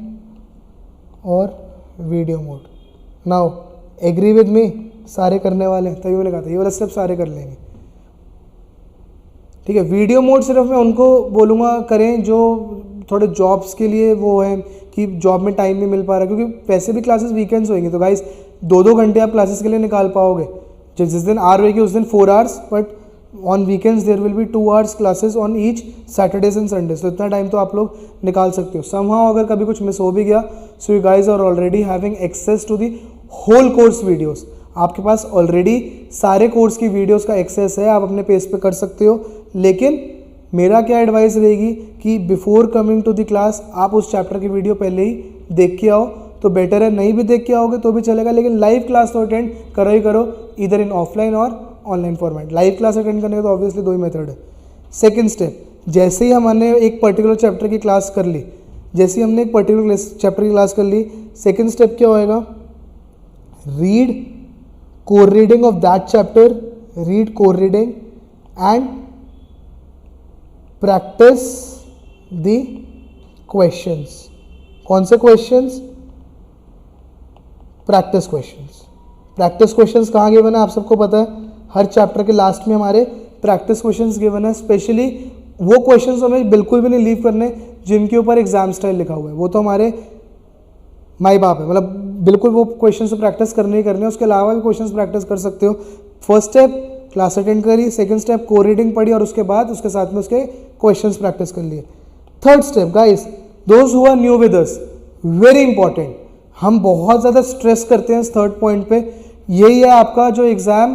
or video mode. Now agree with me, सारे करने वाले हैं, तभी मैंने कहा था ये वाला स्टेप सारे कर लेंगे. ठीक है, वीडियो मोड सिर्फ मैं उनको बोलूँगा करें जो थोड़े जॉब्स के लिए वो है कि जॉब में टाइम नहीं मिल पा रहा, क्योंकि वैसे भी क्लासेस वीकेंड्स होंगे, तो गाइस 2-2 घंटे आप क्लासेस के लिए निकाल पाओगे. जिस दिन आर होगी उस दिन 4 hours, but on weekends there will be 2 hours classes on each Saturdays and Sundays, तो इतना टाइम तो आप लोग निकाल सकते हो. समहाउ अगर कभी कुछ मिस हो भी गया, so you guys are already having access to the whole course videos. आपके पास ऑलरेडी सारे कोर्स की वीडियोस का एक्सेस है, आप अपने पेज पे कर सकते हो. लेकिन मेरा क्या एडवाइस रहेगी कि before coming to the class आप उस चैप्टर की वीडियो पहले ही देख के आओ, तो बेटर है. नहीं भी देख के आओगे तो भी चलेगा, लेकिन लाइव क्लास तो अटेंड करो ही करो, इधर इन ऑफलाइन और online format. Live class attend करने का तो ऑब्वियसली 2 ही मेथड है. सेकेंड स्टेप, जैसे ही हमने एक पर्टिकुलर चैप्टर की क्लास कर ली, जैसे ही हमने एक पर्टिकुलर चैप्टर की क्लास कर ली, सेकेंड स्टेप क्या होएगा? Read core reading of that chapter, read core reading and practice the questions. कौन से questions? Practice questions. Practice questions कहाँ गिवन है आप सबको पता है, हर चैप्टर के लास्ट में हमारे practice questions गिवन है. स्पेशली वो questions हमें बिल्कुल भी नहीं लीव करने जिनके ऊपर एग्जाम स्टाइल लिखा हुआ है, वो तो हमारे माई बाप है, मतलब बिल्कुल वो क्वेश्चन से प्रैक्टिस करने ही करने हैं. उसके अलावा भी क्वेश्चंस प्रैक्टिस कर सकते हो. फर्स्ट स्टेप क्लास अटेंड करी, सेकंड स्टेप को रीडिंग पढ़ी और उसके बाद उसके साथ में उसके क्वेश्चंस प्रैक्टिस कर लिए. Third step guys, those who are new with us, very important, हम बहुत ज़्यादा स्ट्रेस करते हैं इस थर्ड पॉइंट पे. यही है आपका जो एग्ज़ाम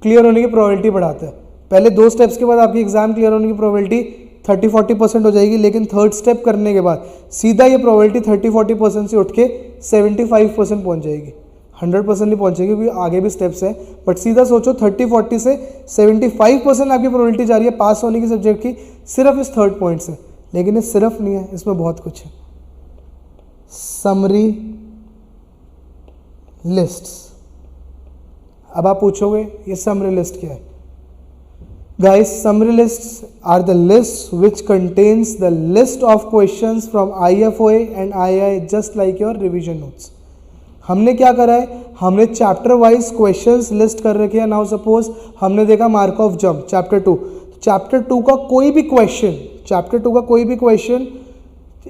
क्लियर होने की प्रोबेबिलिटी बढ़ाता है. पहले 2 स्टेप्स के बाद आपकी एग्जाम क्लियर होने की प्रोबेबिलिटी 30-40% हो जाएगी, लेकिन थर्ड स्टेप करने के बाद सीधा ये प्रोबेबिलिटी 30-40% से उठ के 75% पहुंच जाएगी. 100% नहीं पहुंचेगी क्योंकि आगे भी स्टेप्स हैं, बट सीधा सोचो 30-40 से 75% आपकी प्रोबेबिलिटी जा रही है पास होने की सब्जेक्ट की सिर्फ इस थर्ड पॉइंट से. लेकिन ये सिर्फ नहीं है, इसमें बहुत कुछ है. Summary lists. अब आप पूछोगे ये समरी लिस्ट क्या है? Guys, summary lists are the lists which contains the list of questions from IFOA and II just like your revision notes. हमने क्या करा है, हमने चैप्टर वाइज क्वेश्चंस लिस्ट कर रखे हैं. नाउ सपोज हमने देखा mark of jump chapter 2, chapter 2 का कोई भी क्वेश्चन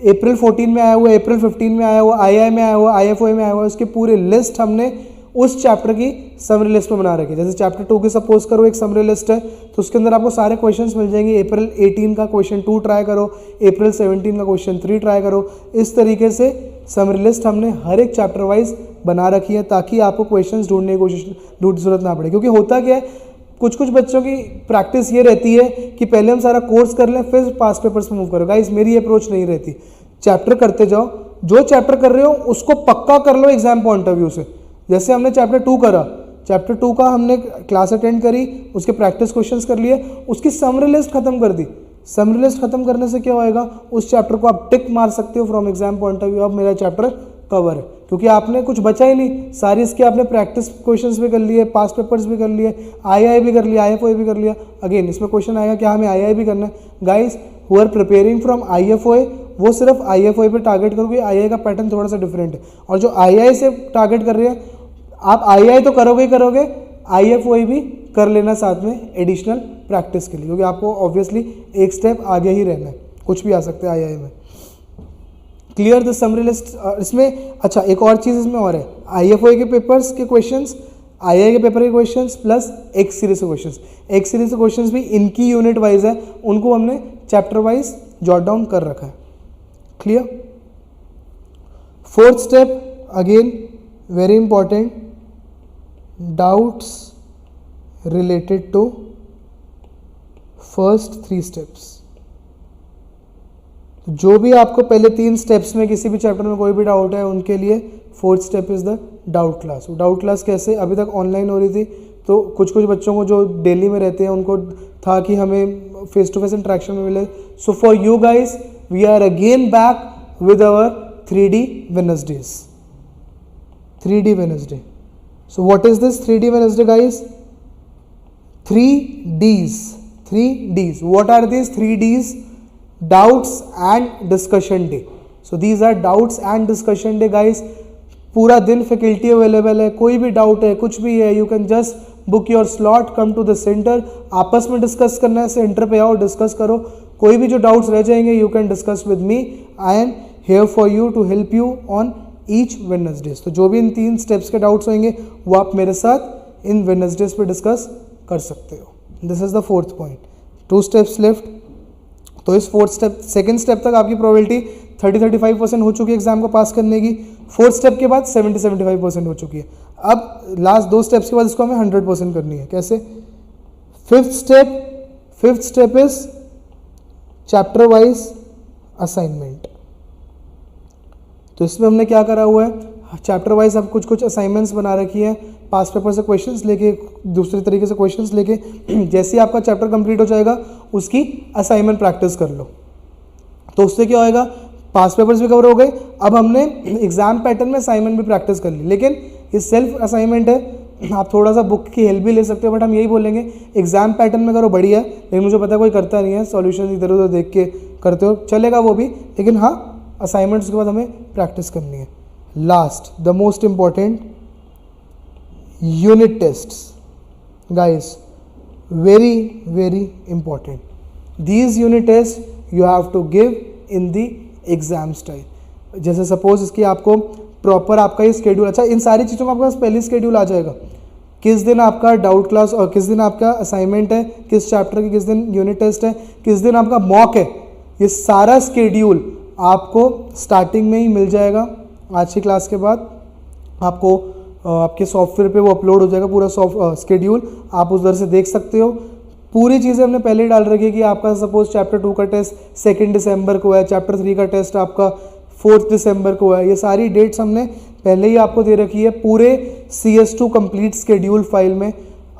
अप्रैल 14 में आया हुआ, अप्रैल 15 में आया हुआ, II में आया हुआ, IFOA में आया हुआ, उसके पूरे लिस्ट हमने उस चैप्टर की समरी लिस्ट में बना रखी है। जैसे चैप्टर 2 की सपोज करो एक समरी लिस्ट है, तो उसके अंदर आपको सारे क्वेश्चंस मिल जाएंगे। अप्रैल 18 का क्वेश्चन 2 ट्राई करो, अप्रैल 17 का क्वेश्चन 3 ट्राई करो। इस तरीके से समरी लिस्ट हमने हर एक चैप्टर वाइज बना रखी है ताकि आपको क्वेश्चंस ढूंढने की जरूरत ना पड़े। क्योंकि होता क्या है, कुछ कुछ बच्चों की प्रैक्टिस ये रहती है कि पहले हम सारा कोर्स कर लें फिर पास पेपर्स में मूव करो। गाइस मेरी अप्रोच नहीं रहती, चैप्टर करते जाओ, जो चैप्टर कर रहे हो उसको पक्का कर लो एग्जाम पॉइंट ऑफ व्यू से। जैसे हमने चैप्टर 2 करा, चैप्टर 2 का हमने क्लास अटेंड करी, उसके प्रैक्टिस क्वेश्चंस कर लिए, उसकी समरी लिस्ट खत्म कर दी। समरी लिस्ट खत्म करने से क्या होएगा, उस चैप्टर को आप टिक मार सकते हो from exam point of view, अब मेरा चैप्टर कवर है। क्योंकि आपने कुछ बचा ही नहीं, सारी इसके आपने प्रैक्टिस क्वेश्चंस भी कर लिए, पास पेपर्स भी कर लिए, आई भी कर लिया, IFOA भी कर लिया। अगेन इसमें क्वेश्चन आएगा क्या हमें आई भी करना है। Guys who are preparing from IFOA वो सिर्फ IFOA पे टारगेट करोगे, आई का पैटर्न थोड़ा सा डिफरेंट है। और जो आई से टारगेट कर रहे हैं, आप आई तो करोगे ही करोगे, IFOA भी कर लेना साथ में एडिशनल प्रैक्टिस के लिए, क्योंकि आपको ऑब्वियसली एक स्टेप आगे ही रहना है, कुछ भी आ सकते हैं आई में। Clear the summary list. इसमें अच्छा एक और चीज़ इसमें और है, IFOA के पेपर्स के क्वेश्चंस, आई के पेपर के क्वेश्चंस प्लस एक सीरीज के क्वेश्चंस। एक सीरीज के क्वेश्चंस भी इनकी यूनिट वाइज है, उनको हमने चैप्टर वाइज जॉट डाउन कर रखा है। Clear. Fourth step again very important, doubts related to first 3 steps. जो भी आपको पहले 3 स्टेप्स में किसी भी चैप्टर में कोई भी डाउट है, उनके लिए fourth step is the doubt class. Doubt class कैसे, अभी तक ऑनलाइन हो रही थी, तो कुछ कुछ बच्चों को जो दिल्ली में रहते हैं उनको था कि हमें फेस टू फेस इंटरेक्शन में मिले। So for you guys we are again back with our 3D Wednesdays. 3D Wednesday. So what is this 3D Wednesday guys? 3 Ds. 3 Ds. What are these 3 Ds? Doubts and discussion day. So these are doubts and discussion day guys. पूरा दिन faculty available है, कोई भी doubt है, कुछ भी है, you can just book your slot, come to the centre, आपस में डिस्कस करना है, सेंटर पे आओ डिस्कस करो। कोई भी जो डाउट्स रह जाएंगे you can discuss with me, I am here for you to help you on each Wednesdays। तो जो भी इन 3 स्टेप्स के डाउट्स होंगे वो आप मेरे साथ इन Wednesdays पे डिस्कस कर सकते हो। This is the fourth point. 2 steps left. तो इस फोर्थ स्टेप, सेकेंड स्टेप तक आपकी प्रोबेबिलिटी 30-35% हो चुकी है एग्जाम को पास करने की। फोर्थ स्टेप के बाद 70-75% हो चुकी है। अब लास्ट 2 स्टेप्स के बाद इसको हमें 100% करनी है। कैसे? Fifth step is chapter wise assignment. तो इसमें हमने क्या करा हुआ है, चैप्टर वाइज अब कुछ कुछ असाइनमेंट्स बना रखी है, पास पेपर से क्वेश्चंस लेके, दूसरे तरीके से क्वेश्चंस लेके। जैसे ही आपका चैप्टर कंप्लीट हो जाएगा उसकी असाइनमेंट प्रैक्टिस कर लो, तो उससे क्या होएगा, पास पेपर्स भी कवर हो गए। अब हमने एग्जाम पैटर्न में असाइनमेंट भी प्रैक्टिस कर ली, लेकिन ये सेल्फ असाइनमेंट है, आप थोड़ा सा बुक की हेल्प भी ले सकते हो, बट हम यही बोलेंगे एग्जाम पैटर्न में करो बढ़िया है। लेकिन मुझे पता है कोई करता नहीं है, सॉल्यूशन इधर उधर देख के करते हो, चलेगा वो भी, लेकिन हाँ असाइनमेंट्स के बाद हमें प्रैक्टिस करनी है। Last the most important, unit tests guys, very very important. These unit test you have to give in the exam time. जैसे सपोज इसकी आपको प्रॉपर आपका ये स्केड्यूल, अच्छा इन सारी चीज़ों का आपके पास पहले स्केड्यूल आ जाएगा, किस दिन आपका डाउट क्लास और किस दिन आपका असाइनमेंट है, किस चैप्टर की किस दिन यूनिट टेस्ट है, किस दिन आपका मॉक है, ये सारा स्केड्यूल आपको स्टार्टिंग में ही मिल जाएगा। आज की क्लास के बाद आपको आपके सॉफ्टवेयर पे वो अपलोड हो जाएगा पूरा स्केड्यूल, आप उधर से देख सकते हो। पूरी चीज़ें हमने पहले ही डाल रखी है कि आपका सपोज चैप्टर 2 का टेस्ट 2 दिसंबर को है, चैप्टर 3 का टेस्ट आपका 4 दिसंबर को है, ये सारी डेट्स हमने पहले ही आपको दे रखी है। पूरे CS2 कंप्लीट स्केड्यूल फाइल में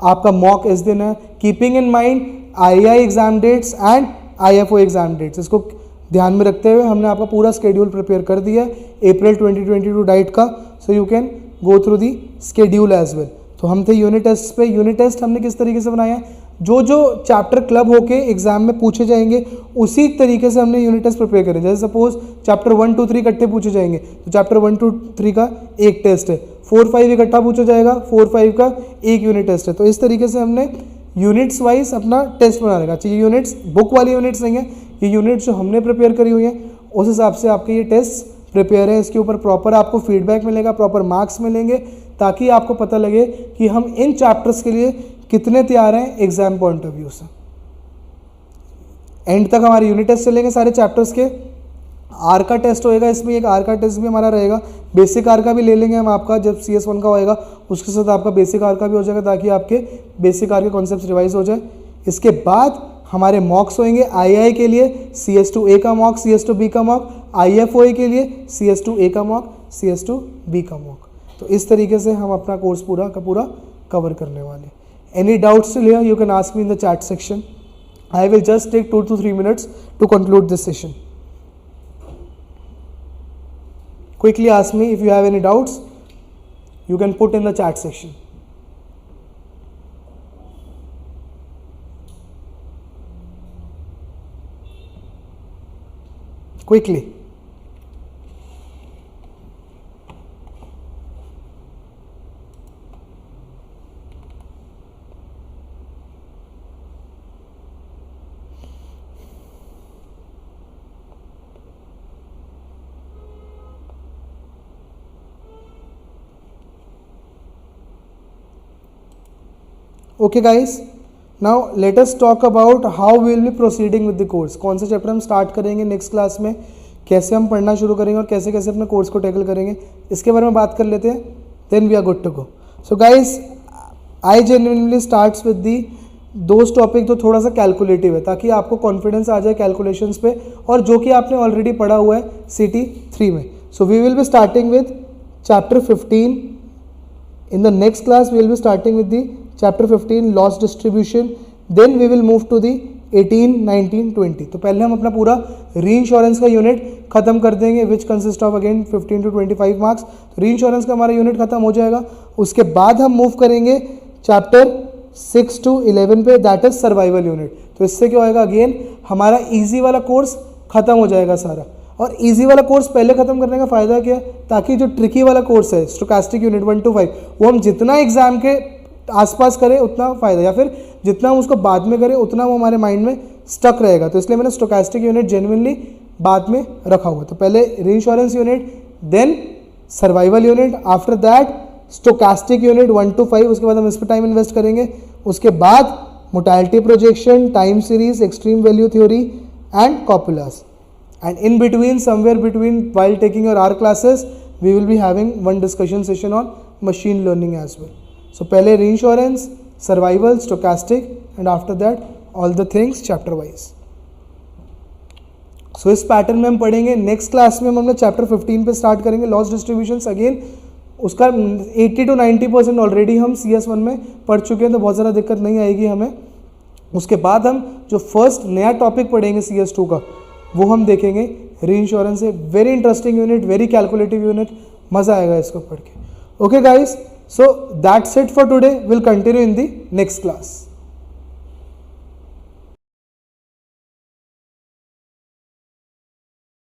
आपका मॉक इस दिन है, keeping in mind II exam dates and IFO exam dates, इसको ध्यान में रखते हुए हमने आपका पूरा स्केड्यूल प्रिपेयर कर दिया है अप्रैल 2022 डाइट का। So you can go through the schedule as well. तो हम थे यूनिट टेस्ट पे। यूनिट टेस्ट हमने किस तरीके से बनाया है, जो जो चैप्टर क्लब होके एग्जाम में पूछे जाएंगे उसी तरीके से हमने यूनिट टेस्ट प्रिपेयर करें। जैसे सपोज चैप्टर 1, 2, 3 इकट्ठे पूछे जाएंगे, तो चैप्टर 1, 2, 3 का एक टेस्ट है, 4, 5 इकट्ठा पूछा जाएगा, 4, 5 का एक यूनिट टेस्ट है। तो इस तरीके से हमने यूनिट्स वाइज अपना टेस्ट बना रखा। चाहिए यूनिट्स बुक वाली यूनिट्स नहीं है, ये यूनिट्स जो हमने प्रिपेयर करी हुई है उस हिसाब से आपके ये टेस्ट प्रिपेयर है। इसके ऊपर प्रॉपर आपको फीडबैक मिलेगा, प्रॉपर मार्क्स मिलेंगे, ताकि आपको पता लगे कि हम इन चैप्टर्स के लिए कितने तैयार हैं एग्जाम पॉइंट ऑफ व्यू से। एंड तक हमारे यूनिट टेस्ट चलेंगे सारे चैप्टर्स के। आर का टेस्ट होएगा, इसमें एक आर का टेस्ट भी हमारा रहेगा, बेसिक आर का भी ले लेंगे हम आपका, जब CS1 का होएगा उसके साथ आपका बेसिक आर का भी हो जाएगा, ताकि आपके बेसिक आर के कॉन्सेप्ट रिवाइज हो जाए। इसके बाद हमारे मॉक्स होंगे II के लिए CS2A का मॉक, CS2B का मॉक, IFOA के लिए CS2A का मॉक, CS2B का मॉक। तो इस तरीके से हम अपना कोर्स पूरा का पूरा कवर करने वाले। Any doubts till here you can ask me in the chat section. I will just take 2 to 3 minutes to conclude this session. Quickly ask me if you have any doubts. You can put in the chat section. Quickly. Okay guys, now let us talk about how we will be proceeding with the course. कौन सा chapter हम start करेंगे next class में, कैसे हम पढ़ना शुरू करेंगे और कैसे कैसे अपने कोर्स को टैकल करेंगे, इसके बारे में बात कर लेते हैं। Then we are good to go. So guys, I genuinely starts with the those topic जो थोड़ा सा कैलकुलेटिव है, ताकि आपको कॉन्फिडेंस आ जाए कैलकुलेशंस पे, और जो कि आपने ऑलरेडी पढ़ा हुआ है CT 3 में। So we will be starting with chapter 15। In the next class we will be starting with the chapter 15 loss distribution, then we will move to the 18, 19, 20। तो पहले हम अपना पूरा रीइंश्योरेंस का यूनिट खत्म कर देंगे, which consist of again 15 to 25 marks. तो रीइंश्योरेंस का हमारा यूनिट खत्म हो जाएगा। उसके बाद हम मूव करेंगे चैप्टर 6 to 11 पे, दैट इज सर्वाइवल यूनिट। तो इससे क्या होएगा, अगेन हमारा ईजी वाला कोर्स खत्म हो जाएगा सारा। और इजी वाला कोर्स पहले खत्म करने का फायदा क्या है, ताकि जो ट्रिकी वाला कोर्स है स्टोकास्टिक यूनिट 1 to 5 वो हम जितना एग्जाम के आसपास करें उतना फायदा, या फिर जितना हम उसको बाद में करें उतना वो हमारे माइंड में स्टक रहेगा। तो इसलिए मैंने स्टोकास्टिक यूनिट जेन्युइनली बाद में रखा हुआ। तो पहले reinsurance unit, then survival unit, after that stochastic unit 1 to 5। उसके बाद हम इस पर टाइम इन्वेस्ट करेंगे। उसके बाद mortality projection, time series, extreme value theory and copulas. And in between, somewhere between, while taking your R classes, we will be having one discussion session on machine learning as well. So पहले reinsurance, survival, stochastic, and after that all the things chapter wise. So इस pattern में हम पढ़ेंगे। Next class में हम अपने chapter 15 पे start करेंगे लॉस डिस्ट्रीब्यूशंस। अगेन उसका 80 to 90% ऑलरेडी हम CS1 में पढ़ चुके हैं, तो बहुत ज़्यादा दिक्कत नहीं आएगी हमें। उसके बाद हम जो फर्स्ट नया टॉपिक पढ़ेंगे CS2 का, वो हम देखेंगे रीइंश्योरेंस है। Very interesting unit, very calculative unit, मज़ा आएगा इसको पढ़ के। Okay guys, so that's it for today, will continue in the next class.